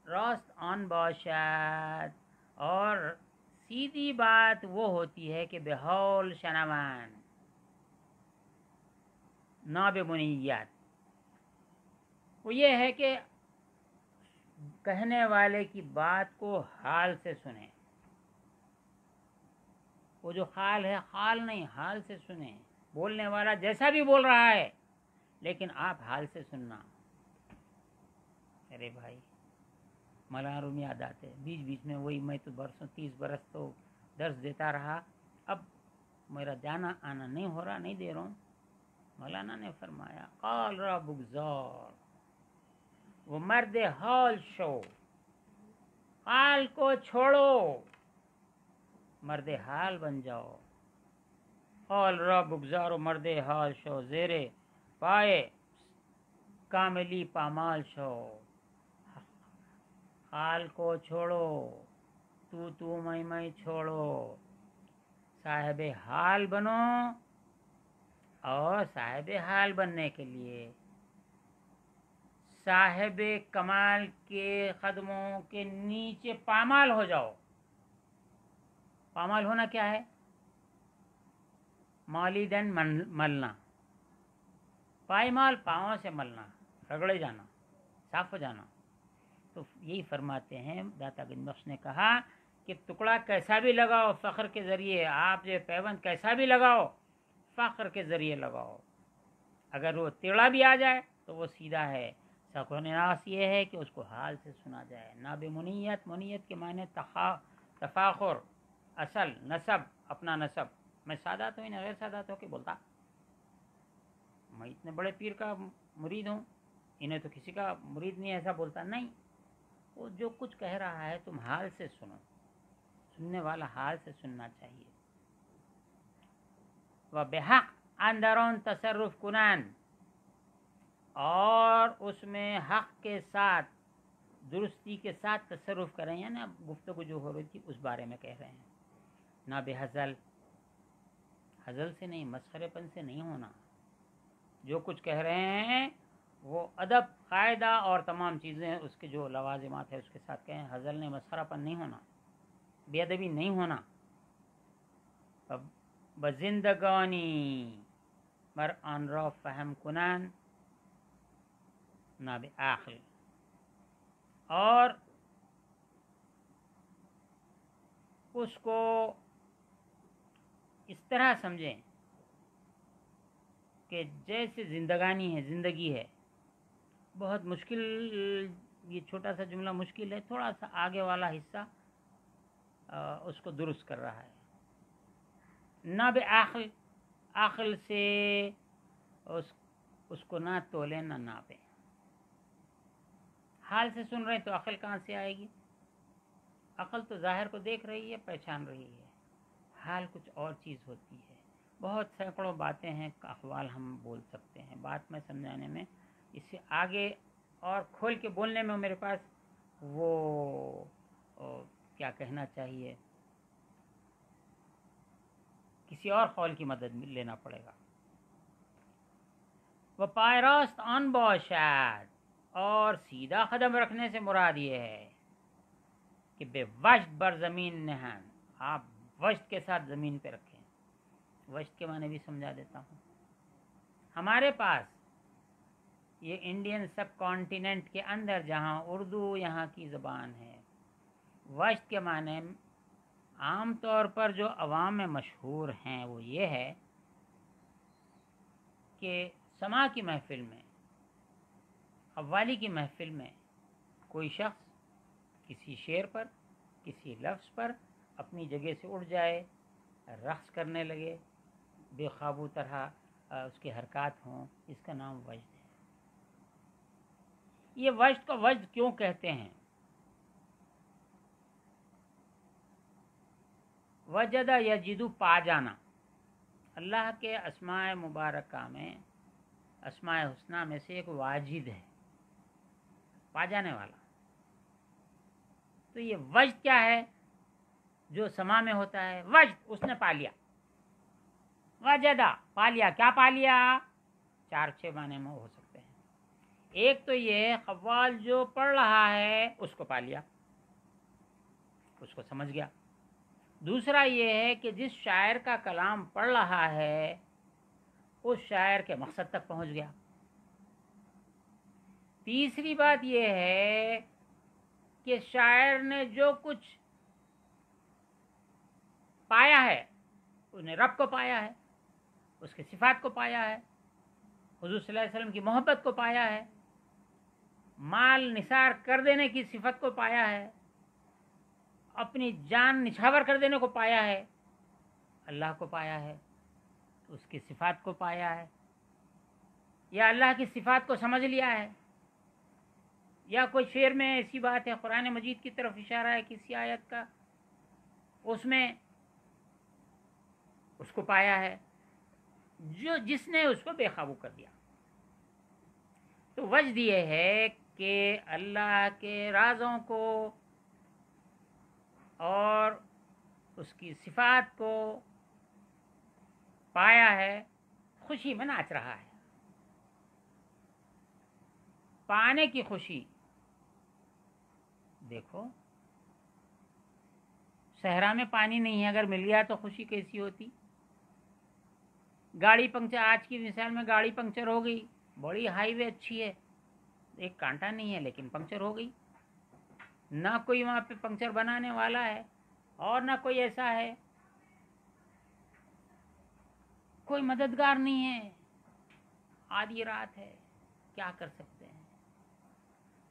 S1: راست آن باشد، اور سیدھی بات وہ ہوتی ہے کہ بحول شنوان، نہ بے منیت. وہ یہ ہے کہ کہنے والے کی بات کو حال سے سنیں. وہ جو حال ہے، حال نہیں، حال سے سنیں. بولنے والا جیسا بھی بول رہا ہے، لیکن آپ حال سے سننا. ارے بھائی، مولانا رومی یاد آتے، بیچ میں وہی، میں تو 30 برس تو درس دیتا رہا، اب میرا جانا آنا نہیں ہو رہا، نہیں دے رہا ہوں. مولانا نے فرمایا، قال را بگزار، وہ مرد حال شو، حال کو چھوڑو، مرد حال بن جاؤ. حال را بگزار و مرد حال شو، زیر پائے کاملی پامال شو. حال کو چھوڑو، تو میں چھوڑو، صاحب حال بنو. اور صاحب حال بننے کے لیے صاحب کمال کے قدموں کے نیچے پامال ہو جاؤ. پامال ہونا کیا ہے؟ مالیدن ملنا، پائمال پاؤں سے ملنا، رگڑے جانا، صاف ہو جانا. تو یہی فرماتے ہیں داتا گنج بخش نے کہا کہ ٹکڑا کیسا بھی لگاؤ فخر کے ذریعے، آپ جو پیوند کیسا بھی لگاؤ فخر کے ذریعے لگاؤ، اگر وہ ٹیڑھا بھی آ جائے تو وہ سیدھا ہے. سخن راست یہ ہے کہ اس کو حال سے سنا جائے. نہ بے منیت، منیت کے معنی تفاخر، اصل، نسب، اپنا نسب. میں سادات ہوں، انہیں غیر سادات ہو کے بولتا، میں اتنے بڑے پیر کا مرید ہوں، انہیں تو کسی کا مرید نہیں، ایسا بولتا نہیں. وہ جو کچھ کہہ رہا ہے تم حال سے سنو، سننے والا حال سے سننا چاہیے. و بحق اندرون تصرف کنن، اور اس میں حق کے ساتھ، درستی کے ساتھ تصرف کریں. یعنی اب گفتگو جو ہو رہی تھی اس بارے میں کہہ رہے ہیں. نہ بے حزل، حزل سے نہیں، مسخرے پن سے نہیں ہونا. جو کچھ کہہ رہے ہیں وہ ادب، قاعدہ اور تمام چیزیں اس کے جو لوازمات ہیں اس کے ساتھ کہیں. حزل نے مسخرہ پن نہیں ہونا، بے ادبی نہیں ہونا. بزندگانی مر آن را فهم کنن، نہ بے عقل، اور اس کو اس طرح سمجھیں کہ جیسے زندگانی ہے، زندگی ہے، بہت مشکل، یہ چھوٹا سا جملہ مشکل ہے، تھوڑا سا آگے والا حصہ اس کو درست کر رہا ہے. نہ بے عقل سے اس کو نہ تولے نہ ناپے. حال سے سن رہے ہیں تو عقل کہاں سے آئے گی؟ عقل تو ظاہر کو دیکھ رہی ہے، پہچان رہی ہے. حال کچھ اور چیز ہوتی ہے. بہت سینکڑوں باتیں ہیں، اقوال ہم بول سکتے ہیں. بات میں سمجھانے میں، اس سے آگے اور کھول کے بولنے میں میرے پاس وہ کیا کہنا چاہیے، کسی اور قول کی مدد لینا پڑے گا. وہ پائے راست آن باشد، اور سیدھا قدم رکھنے سے مراد یہ ہے کہ بے وجد بر زمین نہن، آپ وجد کے ساتھ زمین پہ رکھیں. وجد کے معنی بھی سمجھا دیتا ہوں. ہمارے پاس یہ انڈین سب کانٹیننٹ کے اندر جہاں اردو یہاں کی زبان ہے، وجد کے معنی عام طور پر جو عوام میں مشہور ہیں وہ یہ ہے کہ سما کی محفل میں، قوالی کی محفل میں کوئی شخص کسی شعر پر، کسی لفظ پر اپنی جگہ سے اٹھ جائے، رقص کرنے لگے، بے قابو طرح اس کی حرکات ہوں، اس کا نام وجد ہے. یہ وجد کو وجد کیوں کہتے ہیں؟ وجدہ یجدو، پا جانا. اللہ کے اسماء مبارکہ میں، اسماء حسنہ میں سے ایک واجد ہے، پا جانے والا. تو یہ وجد کیا ہے جو سما میں ہوتا ہے؟ وجد، اس نے پا لیا. وجدہ، پا لیا. کیا پا لیا؟ 4-6 معنی میں ہو سکتے ہیں. ایک تو یہ قوال جو پڑھ رہا ہے اس کو پا لیا، اس کو سمجھ گیا. دوسرا یہ ہے کہ جس شاعر کا کلام پڑھ رہا ہے اس شاعر کے مقصد تک پہنچ گیا. تیسری بات یہ ہے کہ شاعر نے جو کچھ پایا ہے، اس نے رب کو پایا ہے، اس کی صفات کو پایا ہے، حضور صلی اللہ علیہ وسلم کی محبت کو پایا ہے، مال نثار کر دینے کی صفت کو پایا ہے، اپنی جان نچھاور کر دینے کو پایا ہے، اللہ کو پایا ہے، اس کی صفات کو پایا ہے، یا اللہ کی صفات کو سمجھ لیا ہے. یا کوئی شعر میں ایسی بات ہے، قرآن مجید کی طرف اشارہ ہے کسی آیت کا، اس میں اس کو پایا ہے، جس نے اس کو بے قابو کر دیا. تو وجد یہ ہے کہ اللہ کے رازوں کو اور اس کی صفات کو پایا ہے، خوشی میں ناچ رہا ہے. پانے کی خوشی دیکھو، صحرا میں پانی نہیں ہے، اگر مل گیا تو خوشی کیسی ہوتی. گاڑی پنکچر، آج کی مثال میں گاڑی پنکچر ہو گئی، بڑی ہائی وے اچھی ہے، ایک کانٹا نہیں ہے لیکن پنکچر ہو گئی. نہ کوئی وہاں پہ پنکچر بنانے والا ہے اور نہ کوئی ایسا ہے، کوئی مددگار نہیں ہے، آدھی رات ہے، کیا کر سکتے ہیں؟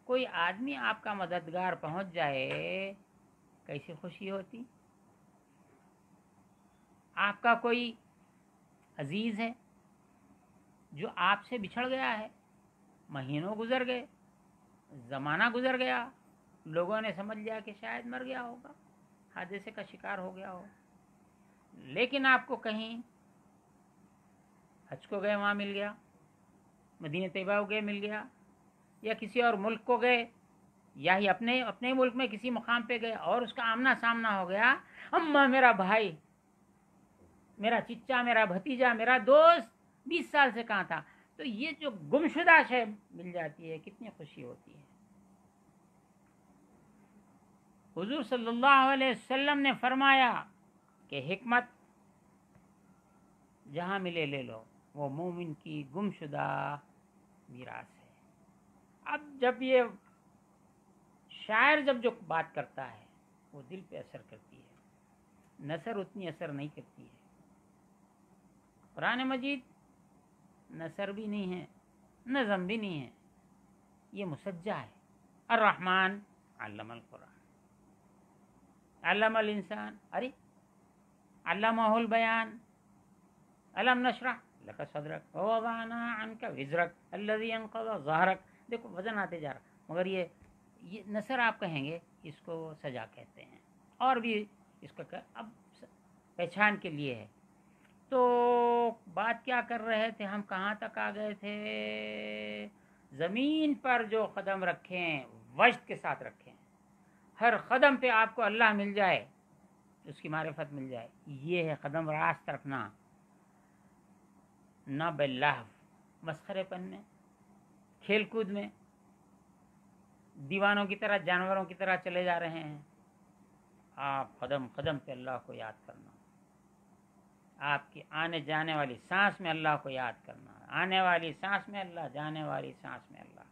S1: کوئی آدمی آپ کا مددگار پہنچ جائے، کیسی خوشی ہوتی. آپ کا کوئی عزیز ہے جو آپ سے بچھڑ گیا ہے، مہینوں گزر گئے، زمانہ گزر گیا، لوگوں نے سمجھ لیا کہ شاید مر گیا ہوگا، حادثے کا شکار ہو گیا ہو، لیکن آپ کو کہیں حج کو گئے وہاں مل گیا، مدینہ طیبہ کو گئے مل گیا، یا کسی اور ملک کو گئے، یا ہی اپنے ملک میں کسی مقام پہ گئے اور اس کا آمنا سامنا ہو گیا. اماں، میرا بھائی، میرا چچا، میرا بھتیجا، میرا دوست 20 سال سے کہاں تھا. تو یہ جو گمشدہ شے مل جاتی ہے، کتنی خوشی ہوتی ہے. حضور صلی اللہ علیہ وسلم نے فرمایا کہ حکمت جہاں ملے لے لو، وہ مومن کی گمشدہ میراث ہے. اب جب یہ شاعر جو بات کرتا ہے وہ دل پہ اثر کرتی ہے. نثر اتنی اثر نہیں کرتی ہے. قرآن مجید نثر بھی نہیں ہے، نظم بھی نہیں ہے، یہ مسجع ہے. الرحمن علم القرآن، علم الانسان، ارے علمہ البیان، علم نشرح لک صدرک ووضعنا عنک وزرک الذی انقض ظہرک. دیکھو وزن آتے جا رہا، مگر یہ نثر آپ کہیں گے، اس کو سجا کہتے ہیں. اور بھی اس کا اب پہچان کے لیے ہے. تو بات کیا کر رہے تھے ہم، کہاں تک آ گئے تھے؟ زمین پر جو قدم رکھیں وجد کے ساتھ رکھیں، ہر قدم پہ آپ کو اللہ مل جائے، اس کی معرفت مل جائے، یہ ہے قدم راست رکھنا. نہ باللہو، مسخرے پن میں، کھیل کود میں، دیوانوں کی طرح، جانوروں کی طرح چلے جا رہے ہیں. آپ قدم قدم پہ اللہ کو یاد کرنا، آپ کی آنے جانے والی سانس میں اللہ کو یاد کرنا، آنے والی سانس میں اللہ، جانے والی سانس میں اللہ.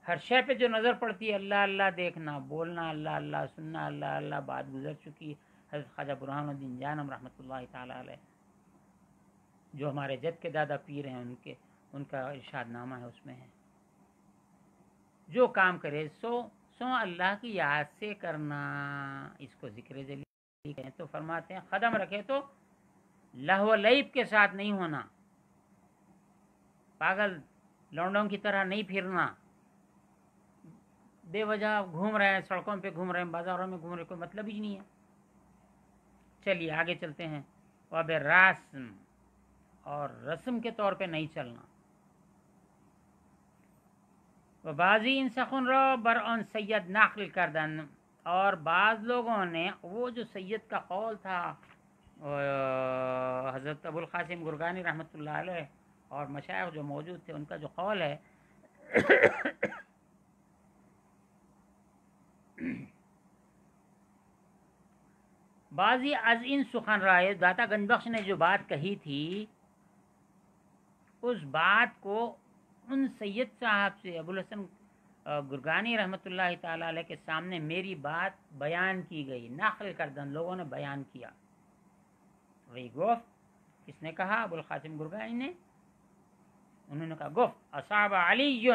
S1: ہر شے پہ جو نظر پڑتی ہے اللہ اللہ دیکھنا، بولنا اللہ اللہ، سننا اللہ اللہ. بات گزر چکی. حضرت خواجہ برہان الدین جانم رحمۃ اللہ تعالی علیہ، جو ہمارے جد کے دادا پیر ہیں، ان کا ارشاد نامہ ہے، اس میں ہے جو کام کرے سو اللہ کی یاد سے کرنا. اس کو ذکر جلی کہیں تو فرماتے ہیں قدم رکھے تو لہو و لعب کے ساتھ نہیں ہونا، پاگل لونڈوں کی طرح نہیں پھرنا، بے وجہ گھوم رہے ہیں، سڑکوں پہ گھوم رہے ہیں، بازاروں میں گھوم رہے ہیں، کوئی مطلب ہی نہیں ہے. چلیے آگے چلتے ہیں. وب رسم، اور رسم کے طور پہ نہیں چلنا. و بازی ان سخن رو بر ان سید نقل کردن، اور بعض لوگوں نے وہ جو سید کا قول تھا حضرت ابو القاسم گرگانی رحمۃ اللہ علیہ اور مشائخ جو موجود تھے، ان کا جو قول ہے بازی از ان سخن رائے، داتا گنج بخش نے جو بات کہی تھی، اس بات کو ان سید صاحب سے ابو الحسن گرگانی رحمۃ اللہ تعالی علیہ کے سامنے میری بات بیان کی گئی، نقل کردن، لوگوں نے بیان کیا. وہی گفت، کس نے کہا؟ ابو القاسم گرگانی نے. انہوں نے کہا گفت اصاب علی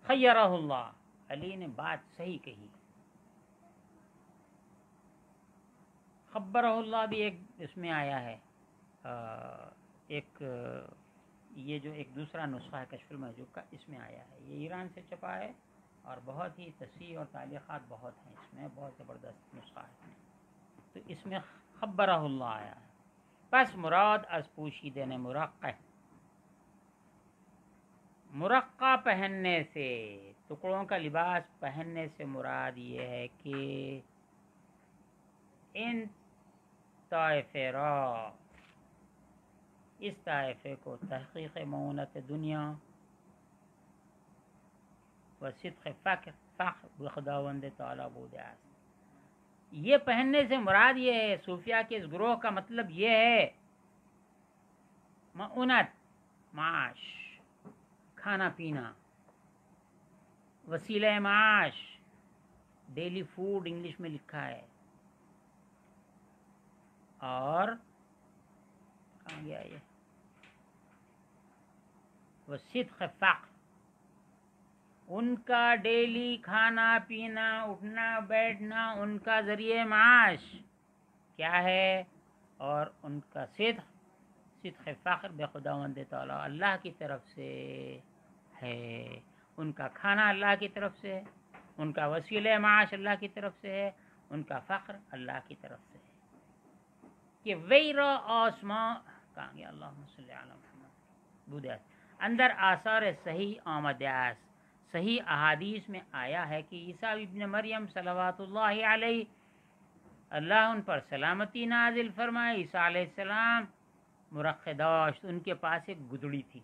S1: خیرہ اللہ، علی نے بات صحیح کہی. خبرہ اللہ بھی ایک اس میں آیا ہے، ایک یہ جو ایک دوسرا نسخہ ہے کشف المحجوب کا، اس میں آیا ہے. یہ ایران سے چھپا ہے اور بہت ہی تصحیح اور تعلیقات بہت ہیں اس میں، بہت زبردست نسخہ ہے. تو اس میں خبرہ اللہ آیا ہے. پس مراد از پوشیدن مرقع پہننے سے، ٹکڑوں کا لباس پہننے سے مراد یہ ہے کہ ان طائفے را، اس طائفے کو تحقیق معونت دنیا و صدق فخر بخداوند تعالی بود است. یہ پہننے سے مراد یہ ہے، صوفیہ کے اس گروہ کا مطلب یہ ہے معونت، معاش، کھانا پینا، وسیلہ معاش، ڈیلی فوڈ انگلش میں لکھا ہے. اور کہاں گیا یہ؟ وہ صدق فقر، ان کا ڈیلی کھانا پینا، اٹھنا بیٹھنا، ان کا ذریعہ معاش کیا ہے؟ اور ان کا صدق فخر بے خداوند تعالی، اللہ کی طرف سے ہے. ان کا کھانا اللہ کی طرف سے ہے، ان کا وسیلہ معاش اللہ کی طرف سے ہے، ان کا فخر اللہ کی طرف سے ہے. کہ ویرا آسمان کہاں گیا؟ اللہم صلی علی محمد بودیات اندر آثار صحیح آمد است. صحیح احادیث میں آیا ہے کہ عیسیٰ ابن مریم صلوات اللہ علیہ، اللہ ان پر سلامتی نازل فرمائے، عیسیٰ علیہ السلام مرقع داشت، ان کے پاس ایک گدڑی تھی.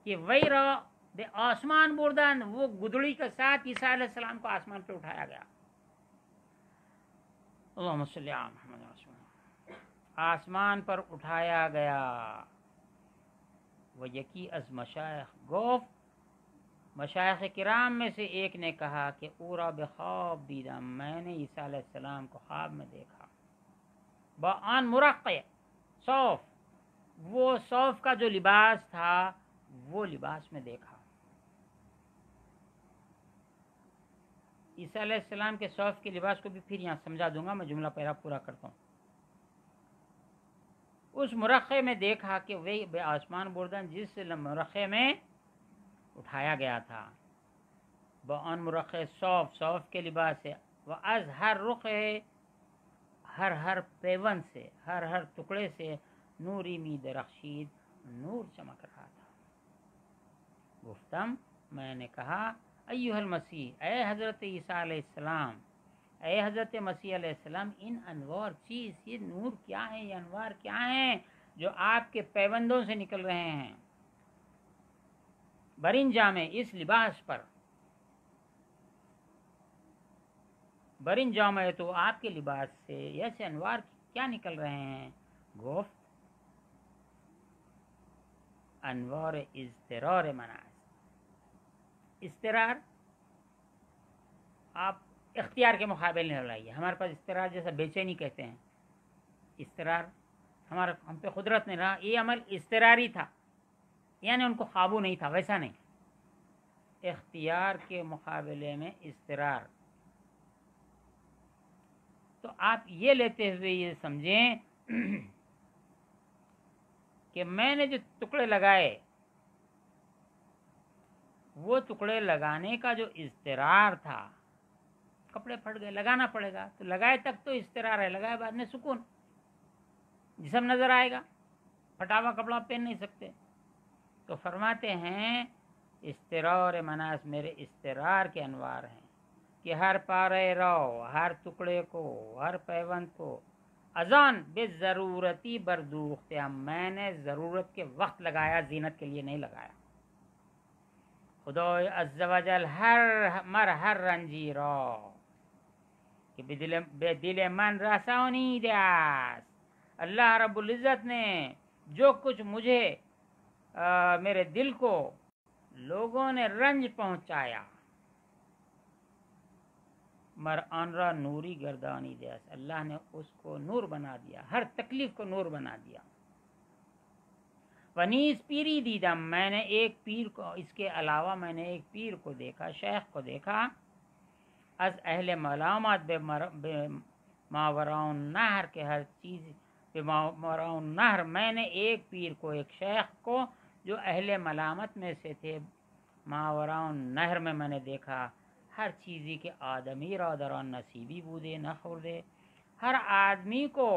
S1: کہ ویرا دے آسمان بردن، وہ گدڑی کے ساتھ عیسیٰ علیہ السلام کو آسمان پہ اٹھایا گیا. اللہم صلی علی محمد رسول اللہ، آسمان پر اٹھایا گیا. وہ یکی از مشایخ گفت مشایخ کرام میں سے ایک نے کہا کہ اورا بخواب دیدم، میں نے عیسیٰ علیہ السلام کو خواب میں دیکھا، بآن مرقع صوف، وہ صوف کا جو لباس تھا وہ لباس میں دیکھا۔ عیسیٰ علیہ السلام کے صوف کے لباس کو بھی پھر یہاں سمجھا دوں گا، میں جملہ پورا کرتا ہوں۔ اس مرقع میں دیکھا کہ وہی بے آسمان بردن جس مرقع میں اٹھایا گیا تھا، بآن مرقع صوف کے لباس سے، وہ از ہر رخ ہر پیون سے، ہر ٹکڑے سے نوری می درخشید، نور چمک رہا تھا۔ گفتم، میں نے کہا، ایھا المسیح، اے حضرت عیسیٰ علیہ السلام، اے حضرت مسیح علیہ السلام، ان انوار چیز، یہ نور کیا ہے، یہ انوار کیا ہیں جو آپ کے پیوندوں سے نکل رہے ہیں برین جامے، اس لباس پر، برین جامے تو آپ کے لباس سے ایسے انوار کیا نکل رہے ہیں؟ گفت، انوار اضطرار مناس۔ استرار آپ اختیار کے مقابل نہیں لائیے، ہمارے پاس استرار جیسا بے چینی کہتے ہیں، استرار ہم پہ قدرت نہیں رہا، یہ عمل استراری تھا، یعنی ان کو قابو نہیں تھا، ویسا نہیں، اختیار کے مقابلے میں استرار۔ تو آپ یہ لیتے ہوئے یہ سمجھیں کہ میں نے جو ٹکڑے لگائے، وہ ٹکڑے لگانے کا جو اضطرار تھا، کپڑے پھٹ گئے، لگانا پڑے گا، تو لگائے تک تو اضطرار ہے، لگائے بعد میں سکون، جسم نظر آئے گا، پھٹا ہوا کپڑا پہن نہیں سکتے۔ تو فرماتے ہیں اضطرار مناس، میرے اضطرار کے انوار ہیں کہ ہر پارے رو، ہر ٹکڑے کو، ہر پیوند کو اذان بے ضرورتی بردوخت، میں نے ضرورت کے وقت لگایا، زینت کے لیے نہیں لگایا۔ خدا عز و جل ہر رنجی رو کہ بے دل من رسانی دست، اللہ رب العزت نے جو کچھ مجھے میرے دل کو لوگوں نے رنج پہنچایا، مر آن را نوری گردانی دیس، اللہ نے اس کو نور بنا دیا، ہر تکلیف کو نور بنا دیا۔ ونیز پیری دیدم، میں نے ایک پیر کو، اس کے علاوہ میں نے ایک پیر کو دیکھا، شیخ کو دیکھا، از اہل ملامت بے ماوراء النہر کے، ہر چیز بے ماوراء النہر، میں نے ایک پیر کو، ایک شیخ کو جو اہل ملامت میں سے تھے، ماوراء النہر میں نے دیکھا، ہر چیزی کے آدمی را دران نصیبی بودے نہ خوردے، ہر آدمی کو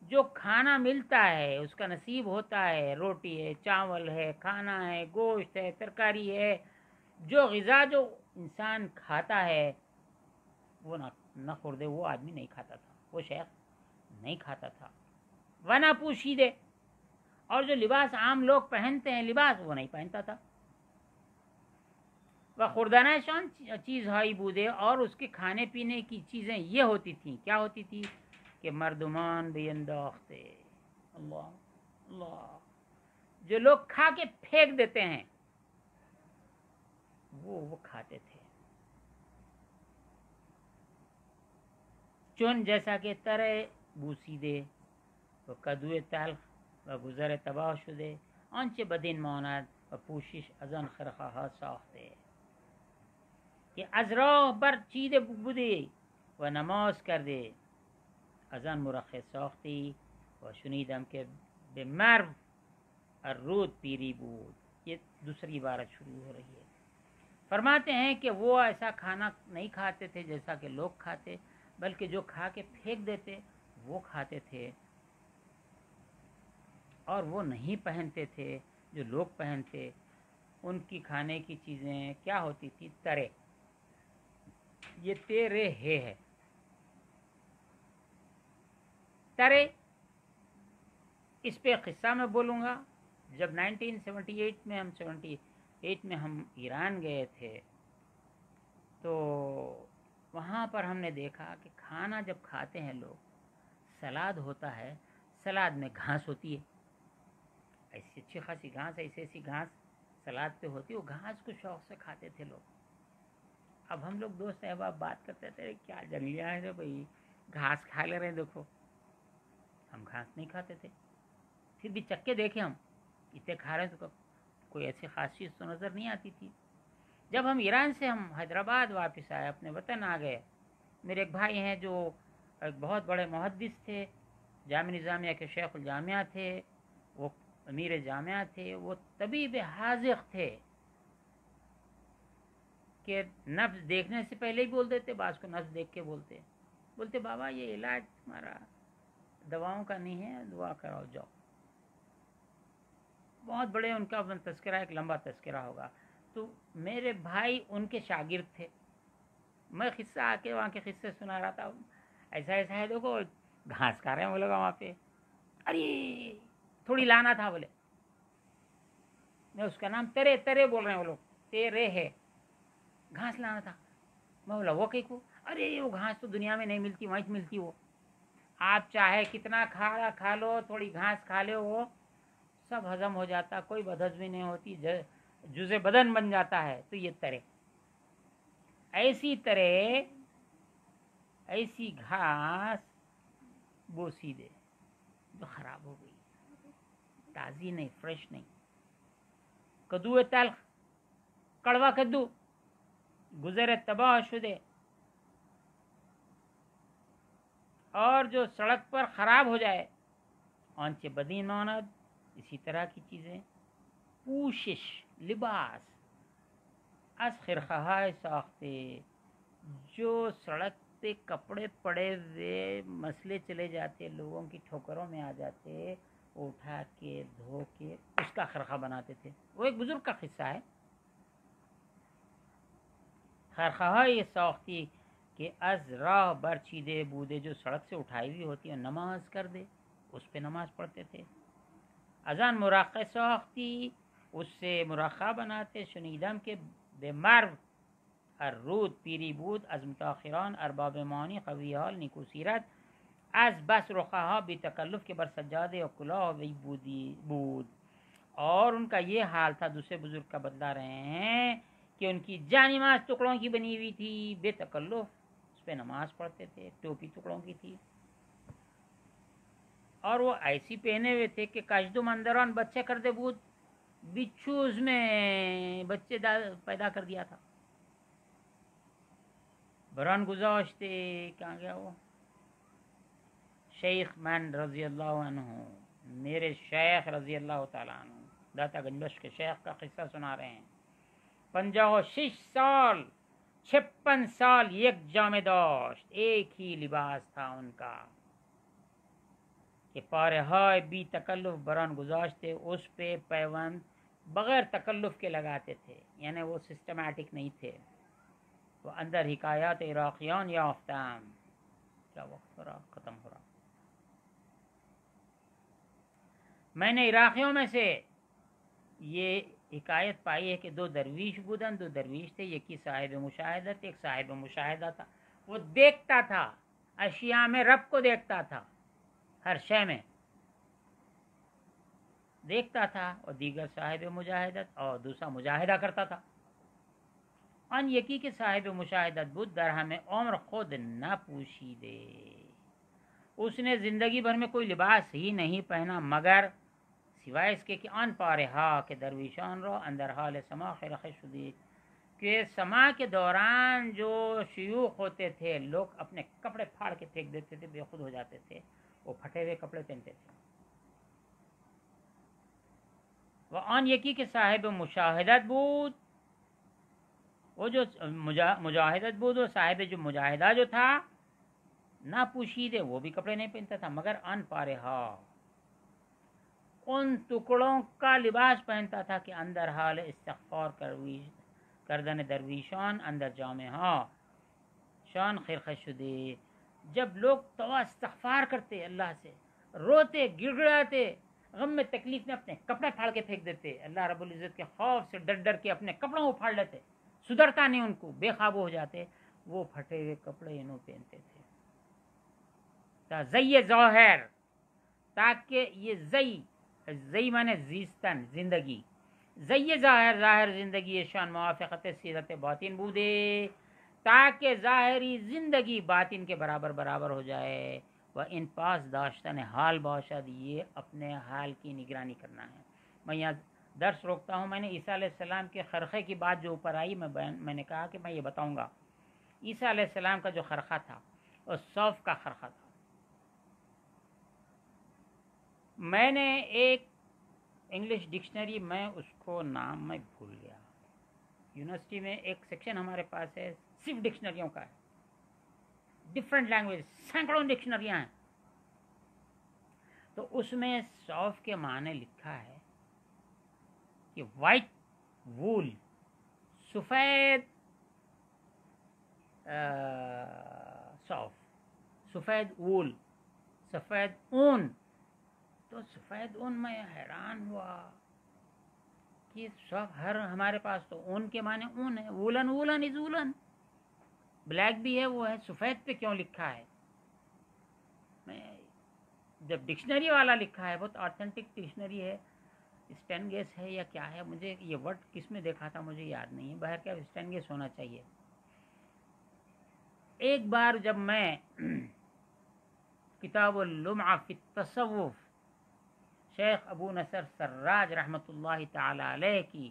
S1: جو کھانا ملتا ہے، اس کا نصیب ہوتا ہے، روٹی ہے، چاول ہے، کھانا ہے، گوشت ہے، ترکاری ہے، جو غذا جو انسان کھاتا ہے وہ نہ خوردے، وہ آدمی نہیں کھاتا تھا، وہ شیخ نہیں کھاتا تھا، ونہ پوشیدے، اور جو لباس عام لوگ پہنتے ہیں لباس، وہ نہیں پہنتا تھا، وہ خوردانہ شان چیز ہائی بودے، اور اس کے کھانے پینے کی چیزیں یہ ہوتی تھیں، کیا ہوتی تھی کہ مردمان بھی انداختے، اللہ اللہ، جو لوگ کھا کے پھینک دیتے ہیں وہ کھاتے تھے، چون جیسا کہ ترے بوسیدے و کدوی تلخ و گذر تباه شده، آنچه بدین ماند و پوشش از آن خرقه‌ها ساخته، که از راه بر چیده بودی و نماز کرده، از آن مرخص ساختی و شنیدم که به مرو الرود پیری بود۔ یہ دوسری عبارت شروع ہو رہی ہے، فرماتے ہیں کہ وہ ایسا کھانا نہیں کھاتے تھے جیسا کہ لوگ کھاتے، بلکہ جو کھا کے پھینک دیتے وہ کھاتے تھے، اور وہ نہیں پہنتے تھے جو لوگ پہنتے۔ ان کی کھانے کی چیزیں کیا ہوتی تھی؟ ترے، یہ تیرے ہے ترے، اس پہ قصہ میں بولوں گا۔ جب 1978 میں ہم ایران گئے تھے تو وہاں پر ہم نے دیکھا کہ کھانا جب کھاتے ہیں لوگ، سلاد ہوتا ہے، سلاد میں گھاس ہوتی ہے، ایسی اچھی خاصی گھاس، ایسی گھاس سلاد پہ ہوتی وہ گھاس کو شوق سے کھاتے تھے لوگ. اب ہم لوگ دوست احباب بات کرتے تھے کیا جنگلیاں ہیں جو بھائی گھاس کھا لے رہے ہیں, دیکھو ہم گھاس نہیں کھاتے تھے, پھر بھی چکے دیکھے ہم اتنے کھا رہے ہیں تو کوئی ایسی خاص چیز تو نظر نہیں آتی تھی. جب ہم ایران سے ہم حیدرآباد واپس آئے, اپنے وطن آ گئے, میرے ایک بھائی ہیں جو ایک بہت بڑے محدث تھے, جامعہ نظامیہ کے شیخ الجامعہ تھے, وہ امیر جامعہ تھے, وہ طبیب حاذق تھے کہ نبض دیکھنے سے پہلے ہی بول دیتے, بعض کو نبض دیکھ کے بولتے بابا یہ علاج تمہارا دواؤں کا نہیں ہے, دعا کراؤ جاؤ. بہت بڑے ان کا تذکرہ, ایک لمبا تذکرہ ہوگا. تو میرے بھائی ان کے شاگرد تھے. میں قصہ آ کے وہاں کے قصے سنا رہا تھا, ایسا ایسا ہے دیکھو گھاس کھا رہے ہیں وہ لوگ وہاں پہ, ارے تھوڑی لانا تھا بولے, میں اس کا نام ترے بول رہے ہیں وہ لوگ, تیرے ہے گھاس لانا تھا. میں بولا وہ کہیں کو, ارے وہ گھاس تو دنیا میں نہیں ملتی, وہیں ملتی وہ, آپ چاہے کتنا کھا لو, تھوڑی گھاس کھا لو وہ سب ہضم ہو جاتا, کوئی بدہضمی نہیں ہوتی, جزء بدن بن جاتا ہے. تو یہ ترے, ایسی طرح ایسی گھاس بوسی دے جو خراب ہو گئی, تازی نہیں, فریش نہیں. کدو تلخ, کڑوا کدو گزرے تباہ شدے, اور جو سڑک پر خراب ہو جائے آنچے بدی ماند, اسی طرح کی چیزیں. پوشش لباس از خرخہائے ساختے, جو سڑک پہ کپڑے پڑے ہوئے مسلے چلے جاتے, لوگوں کی ٹھوکروں میں آ جاتے, اٹھا کے دھو کے اس کا خرخہ بناتے تھے. وہ ایک بزرگ کا قصہ ہے. خرخہائے ساختی کہ از راہ برچیدے بودے, جو سڑک سے اٹھائی ہوئی ہوتی ہے نماز کر دے, اس پہ نماز پڑھتے تھے. ازان مراقع ساختی, اس سے مراقع بناتے. شنیدم کے بے مرو الرود پیری بود, از متاخران ارباب معانی قوی حال نیکو سیرت, از بس رخہا بی تکلف کے بر سجادے و کلاه وی بود. اور ان کا یہ حال تھا, دوسرے بزرگ کا بدلا رہے ہیں کہ ان کی جانماز ٹکڑوں کی بنی ہوئی تھی, بے تکلف اس پہ نماز پڑھتے تھے, ٹوپی ٹکڑوں کی تھی, اور وہ ایسی پہنے ہوئے تھے کہ کاشدو مندران بچے کر دے بود, بچھو اس میں بچے پیدا کر دیا تھا. بران گزاشتے, کہاں گیا وہ شیخ من رضی اللہ عنہ, میرے شیخ رضی اللہ تعالیٰ عنہ, داتا گنج کے شیخ کا قصہ سنا رہے ہیں. 56 سال 56 سال یک جامع داشت, ایک ہی لباس تھا ان کا, کہ پارہائے بی تکلف بران گزاشتے, اس پہ پیوند بغیر تکلف کے لگاتے تھے, یعنی وہ سسٹمیٹک نہیں تھے. وہ اندر حکایات عراقیان یافتم. کیا وقت ہو رہا, ختم ہو رہا. میں نے عراقیوں میں سے یہ حکایت پائی ہے کہ 2 درویش بودن, 2 درویش تھے, ایک ہی صاحب مشاہدت, ایک صاحب مشاہدہ تھا. وہ دیکھتا تھا اشیاء میں, رب کو دیکھتا تھا, ہر شے میں دیکھتا تھا, اور دیگر صاحب مجاہدت اور دوسرا مجاہدہ کرتا تھا. ان یکی کے صاحب مشاہدت بود, در ہمیں عمر خود نہ پوشیدے, اس نے زندگی بھر میں کوئی لباس ہی نہیں پہنا مگر سوائے اس کے کہ ان پارہا کے درویشان رو اندر حال سما خرخ شدی, کہ سما کے دوران جو شیوخ ہوتے تھے لوگ اپنے کپڑے پھاڑ کے پھینک دیتے تھے, بے خود ہو جاتے تھے, وہ پھٹے ہوئے کپڑے پہنتے تھے. وہ ان یکی کے صاحب مشاہدت بود, وہ جو مجاہدت بود, وہ صاحب جو مجاہدہ جو تھا نہ پوشیدے, وہ بھی کپڑے نہیں پہنتا تھا مگر ان پارہا, ان ٹکڑوں کا لباس پہنتا تھا کہ اندر حال استغفار کردن درویشان اندر جامع ہاں شان خرخ شدے. جب لوگ تو استغفار کرتے اللہ سے, روتے گڑ گڑاتے, غم میں تکلیف میں اپنے کپڑے پھاڑ کے پھینک دیتے, اللہ رب العزت کے خوف سے ڈر ڈر کے اپنے کپڑوں کو پھاڑ لیتے, سدھرتا نہیں ان کو, بے قابو ہو جاتے, وہ پھٹے ہوئے کپڑے انہوں پہنتے تھے. زی ظاہر, تاکہ یہ زی مانے زیستن زندگی, زی ظاہر ظاہر زندگی شان موافقت سیرت باطن بودے، تاکہ ظاہری زندگی باطن کے برابر برابر ہو جائے. وہ ان پاس داشتن حال باشد، یہ اپنے حال کی نگرانی کرنا ہے. میں یہاں درس روکتا ہوں. میں نے عیسیٰ علیہ السلام کے خرقے کی بات جو اوپر آئی میں نے کہا کہ میں یہ بتاؤں گا. عیسیٰ علیہ السلام کا جو خرقہ تھا وہ صوف کا خرقہ تھا. میں نے ایک انگلش ڈکشنری میں اس کو نام میں بھول گیا. یونیورسٹی میں ایک سیکشن ہمارے پاس ہے صرف ڈکشنریوں کا ہے. ڈفرینٹ لینگویج سینکڑوں ڈکشنریاں ہیں. تو اس میں صوف کے معنی لکھا ہے کہ وائٹ وول، سفید صوف، سفید وول، سفید اون. تو سفید اون میں حیران ہوا کہ سب ہر ہمارے پاس تو اون کے معنی اون ہے، وولن وولن از وولن، بلیک بھی ہے وہ ہے، سفید پہ کیوں لکھا ہے؟ میں جب ڈکشنری والا لکھا ہے، بہت آتھینٹک ڈکشنری ہے، اسٹینگیس ہے یا کیا ہے، مجھے یہ ورڈ کس میں دیکھا تھا مجھے یاد نہیں ہے، باہر کیا اسٹینگیس ہونا چاہیے. ایک بار جب میں کتاب اللمعہ فی التصوف شیخ ابو نصر سراج رحمۃ اللہ تعالی علیہ کی،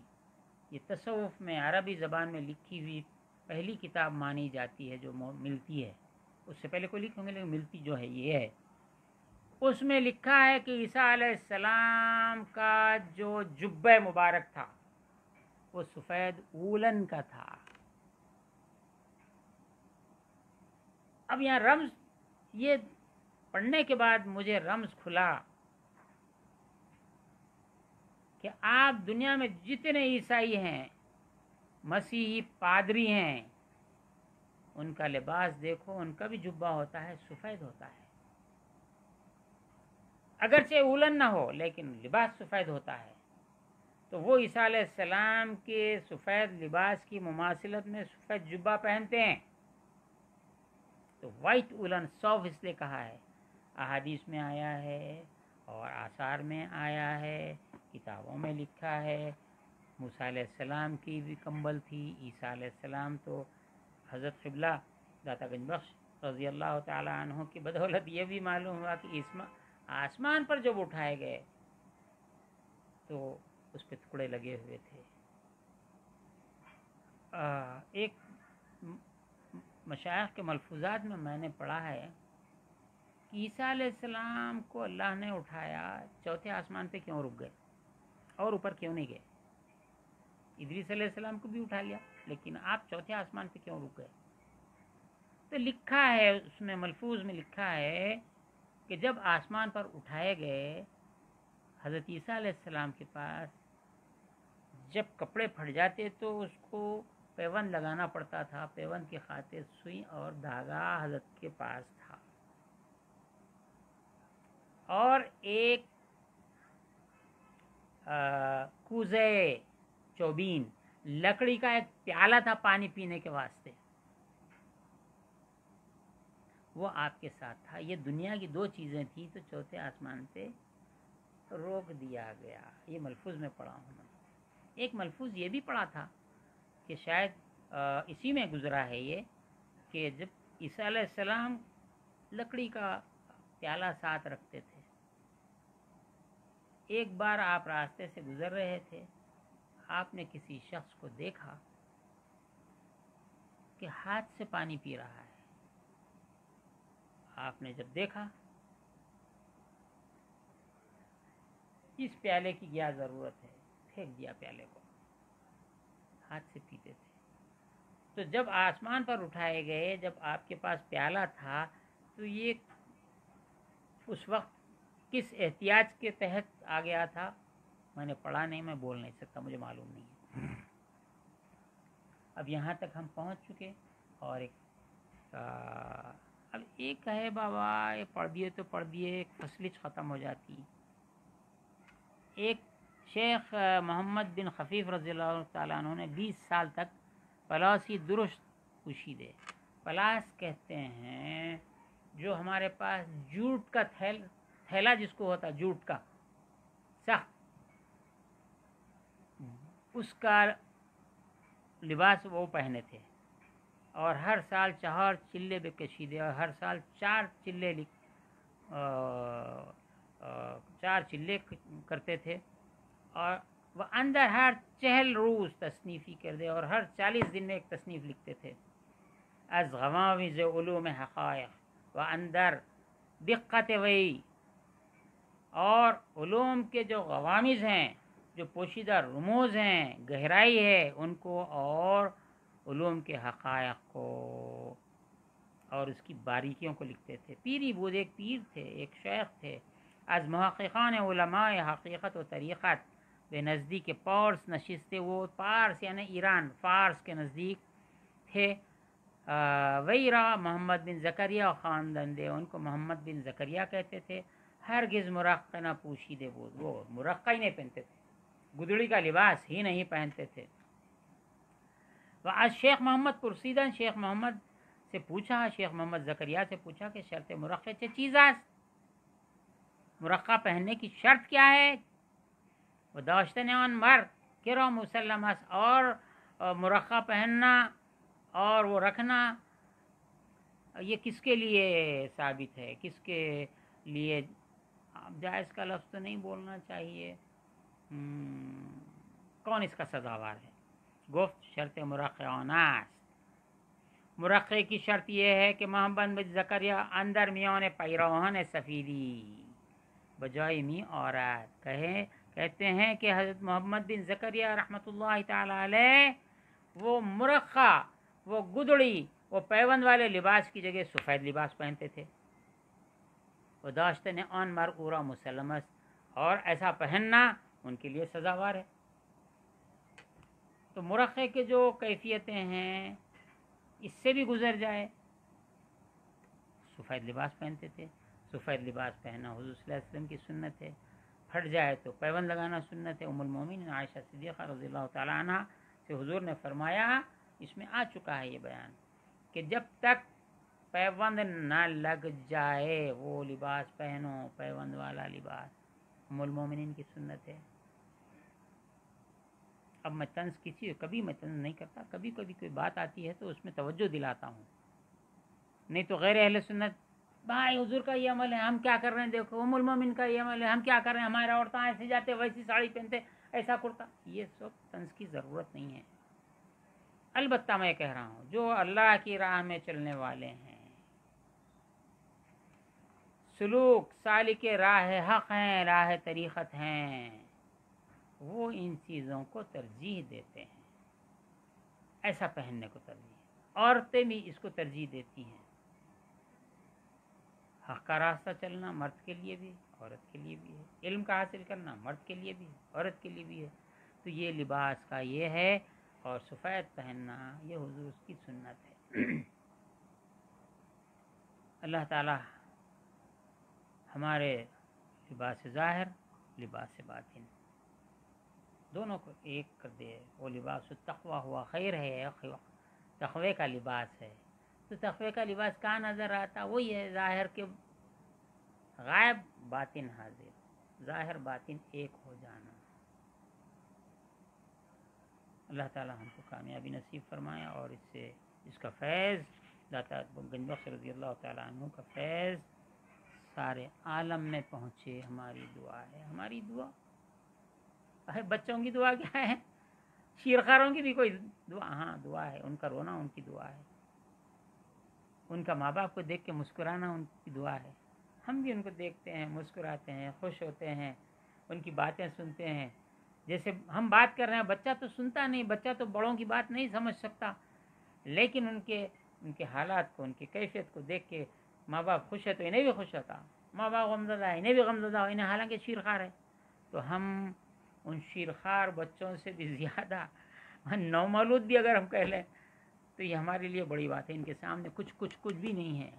S1: یہ تصوف میں عربی زبان میں لکھی ہوئی پہلی کتاب مانی جاتی ہے جو ملتی ہے. اس سے پہلے کوئی لکھی ہوں گے لیکن ملتی جو ہے یہ ہے. اس میں لکھا ہے کہ عیسیٰ علیہ السلام کا جو جبہ مبارک تھا وہ سفید اولن کا تھا. اب یہاں رمز، یہ پڑھنے کے بعد مجھے رمز کھلا کہ آپ دنیا میں جتنے عیسائی ہیں، مسیحی پادری ہیں، ان کا لباس دیکھو، ان کا بھی جبہ ہوتا ہے، سفید ہوتا ہے. اگرچہ اولن نہ ہو لیکن لباس سفید ہوتا ہے. تو وہ عیسیٰ علیہ السلام کے سفید لباس کی مماثلت میں سفید جبہ پہنتے ہیں. تو وائٹ اولن صوف اس لیے کہا ہے. احادیث میں آیا ہے اور آثار میں آیا ہے، کتابوں میں لکھا ہے. موسیٰ علیہ السلام کی بھی کمبل تھی. عیسیٰ علیہ السلام تو حضرت قبلہ داتا گنج بخش رضی اللہ تعالی عنہ کی بدولت یہ بھی معلوم ہوا کہ آسمان پر جب اٹھائے گئے تو اس پہ ٹکڑے لگے ہوئے تھے. ایک مشائخ کے ملفوظات میں نے پڑھا ہے کہ عیسیٰ علیہ السلام کو اللہ نے اٹھایا، چوتھے آسمان پہ کیوں رک گئے اور اوپر کیوں نہیں گئے؟ ادریس علیہ السلام کو بھی اٹھا لیا لیکن آپ چوتھے آسمان پہ کیوں رک گئے؟ تو لکھا ہے اس میں، ملفوظ میں لکھا ہے کہ جب آسمان پر اٹھائے گئے، حضرت عیسیٰ علیہ السلام کے پاس جب کپڑے پھٹ جاتے تو اس کو پیوند لگانا پڑتا تھا. پیوند کی خاطر سوئی اور دھاگا حضرت کے پاس تھا، اور ایک کوزے چوبین لکڑی کا ایک پیالہ تھا پانی پینے کے واسطے، وہ آپ کے ساتھ تھا. یہ دنیا کی دو چیزیں تھیں تو چوتھے آسمان پہ روک دیا گیا. یہ ملفوظ میں پڑھا ہوں میں. ایک ملفوظ یہ بھی پڑھا تھا کہ شاید اسی میں گزرا ہے یہ، کہ جب عیسیٰ علیہ السلام لکڑی کا پیالہ ساتھ رکھتے تھے، ایک بار آپ راستے سے گزر رہے تھے، آپ نے کسی شخص کو دیکھا کہ ہاتھ سے پانی پی رہا ہے. آپ نے جب دیکھا اس پیالے کی کیا ضرورت ہے، پھینک دیا پیالے کو، ہاتھ سے پیتے تھے. تو جب آسمان پر اٹھائے گئے، جب آپ کے پاس پیالہ تھا تو یہ اس وقت کس احتیاج کے تحت آ گیا تھا میں نے پڑھا نہیں، میں بول نہیں سکتا، مجھے معلوم نہیں ہے. اب یہاں تک ہم پہنچ چکے. اور اب ایک ہے بابا، یہ پڑھ دیے تو پڑھ دیے، ایک فصلچ ختم ہو جاتی. ایک شیخ محمد بن خفیف رضی اللہ تعالیٰ عنہ نے 20 سال تک پلاسی درست پوشیدے. پلاس کہتے ہیں جو ہمارے پاس جوٹ کا تھیلا جس کو ہوتا ہے، جوٹ کا سخت اس کا لباس وہ پہنے تھے، اور ہر سال 4 چلے بے کشیدے، اور ہر سال 4 چلے 4 چلے کرتے تھے، اور وہ اندر ہر 40 روز تصنیفی کر دے، اور ہر 40 دن میں ایک تصنیف لکھتے تھے. از غوامیز علوم حقائق و اندر دقت وی، اور علوم کے جو غوامض ہیں، جو پوشیدہ رموز ہیں، گہرائی ہے ان کو، اور علوم کے حقائق کو اور اس کی باریکیوں کو لکھتے تھے. پیری بود ایک پیر تھے، ایک شیخ تھے. از محققان علماء حقیقت و طریقت به نزدیک پارس نشستے. وہ پارس یعنی ایران، فارس کے نزدیک تھے. وی را محمد بن زکریا خواندند، ان کو محمد بن زکریا کہتے تھے. ہرگز مرقع نہ پوشیدے بود، وہ مرقع ہی نہیں پہنتے تھے، گدڑی کا لباس ہی نہیں پہنتے تھے. از شیخ محمد پرسیدن، شیخ محمد سے پوچھا، شیخ محمد زکریا سے پوچھا کہ شرط مرقع چه چیز است؟ مرقع پہننے کی شرط کیا ہے؟ و داشتن آن مرد کرا مسلم است، اور مرقع پہننا اور وہ رکھنا یہ کس کے لیے ثابت ہے، کس کے لیے؟ جائز کا لفظ تو نہیں بولنا چاہیے، کون اس کا سزاوار ہے؟ گفت شرط مرقعانہ است. مرقع کی شرط یہ ہے کہ محمد بن زکریا اندر میان پیراہن سفیدی بجائے می عورت. کہتے ہیں کہ حضرت محمد بن زکریا رحمۃ اللہ تعالی علیہ وہ مرقع، وہ گدڑی، وہ پیوند والے لباس کی جگہ سفید لباس پہنتے تھے. وہ داشتن آن مرعورا مسلمت، اور ایسا پہننا ان کے لیے سزاوار ہے. تو مرقع کے جو کیفیتیں ہیں اس سے بھی گزر جائے. سفید لباس پہنتے تھے، سفید لباس پہننا حضور صلی اللہ علیہ وسلم کی سنت ہے. پھٹ جائے تو پیوند لگانا سنت ہے. ام المومنین عائشہ صدیقہ رضی اللہ تعالی عنہ سے حضور نے فرمایا، اس میں آ چکا ہے یہ بیان، کہ جب تک پیوند نہ لگ جائے وہ لباس پہنو، پیوند والا لباس. ام المومنین کی سنت ہے. اب میں طنز کبھی میں طنز نہیں کرتا، کبھی کبھی کوئی بات آتی ہے تو اس میں توجہ دلاتا ہوں، نہیں تو غیر اہل سنت بھائی حضور کا یہ عمل ہے، ہم کیا کر رہے ہیں، دیکھو ام المومن کا یہ عمل ہے، ہم کیا کر رہے ہیں، ہمارے عورتیں ایسے جاتے ویسی ساڑی پہنتے ایسا کرتا. یہ سب طنز کی ضرورت نہیں ہے. البتہ میں کہہ رہا ہوں جو اللہ کی راہ میں چلنے والے ہیں، سلوک سالک راہ حق ہیں، راہ طریقت ہیں، وہ ان چیزوں کو ترجیح دیتے ہیں، ایسا پہننے کو ترجیح. عورتیں بھی اس کو ترجیح دیتی ہیں. حق کا راستہ چلنا مرد کے لیے بھی عورت کے لیے بھی ہے، علم کا حاصل کرنا مرد کے لیے بھی عورت کے لیے بھی ہے. تو یہ لباس کا یہ ہے، اور سفید پہننا یہ حضور کی سنت ہے. اللہ تعالی ہمارے لباس ظاہر، لباس باطن دونوں کو ایک کر دے. وہ لباس التقوی ہوا خیر ہے، تقوی کا لباس ہے. تو تقوی کا لباس کہاں نظر آتا؟ وہی ہے ظاہر کے غائب، باطن حاضر. ظاہر باطن ایک ہو جانا. اللہ تعالی ہم کو کامیابی نصیب فرمایا، اور اس سے اس کا فیض داتا گنج بخش رضی اللہ تعالی عنہ کا فیض سارے عالم میں پہنچے. ہماری دعا ہے، ہماری دعا. بچوں کی دعا کیا ہے؟ شیرخواروں کی بھی کوئی دعا؟ ہاں دعا ہے. ان کا رونا ان کی دعا ہے، ان کا ماں باپ کو دیکھ کے مسکرانا ان کی دعا ہے. ہم بھی ان کو دیکھتے ہیں، مسکراتے ہیں، خوش ہوتے ہیں، ان کی باتیں سنتے ہیں. جیسے ہم بات کر رہے ہیں، بچہ تو سنتا نہیں، بچہ تو بڑوں کی بات نہیں سمجھ سکتا، لیکن ان کے حالات کو، ان کی کیفیت کو دیکھ کے ماں باپ خوش ہے تو انہیں بھی خوش ہوتا، ماں باپ غمزدہ ہے انہیں بھی غمزدہ ہو، انہیں حالانکہ شیرخوار ہے. تو ہم ان شیرخوار بچوں سے بھی زیادہ نومولود بھی اگر ہم کہہ لیں تو یہ ہمارے لیے بڑی بات ہے. ان کے سامنے کچھ بھی نہیں ہے.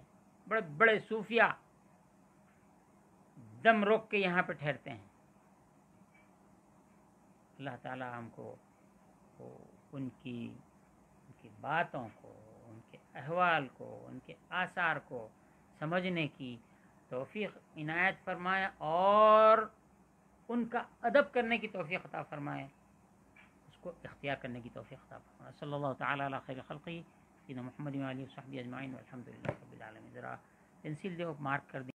S1: بڑے بڑے صوفیہ دم روک کے یہاں پہ ٹھہرتے ہیں. اللہ تعالی ہم کو ان کی باتوں کو، ان کے احوال کو، ان کے آثار کو سمجھنے کی توفیق عنایت فرمائے، اور ان کا ادب کرنے کی توفیق عطا فرمائے. اس کو اختیار کرنے کی توفیق عطا فرمائے. صلی اللہ تعالی علی خیر خلقی سیدنا محمد و علیہ وصحبہ اجمعین والحمد للہ رب العالمین. ذرا پینسل دے مارک کر دیں.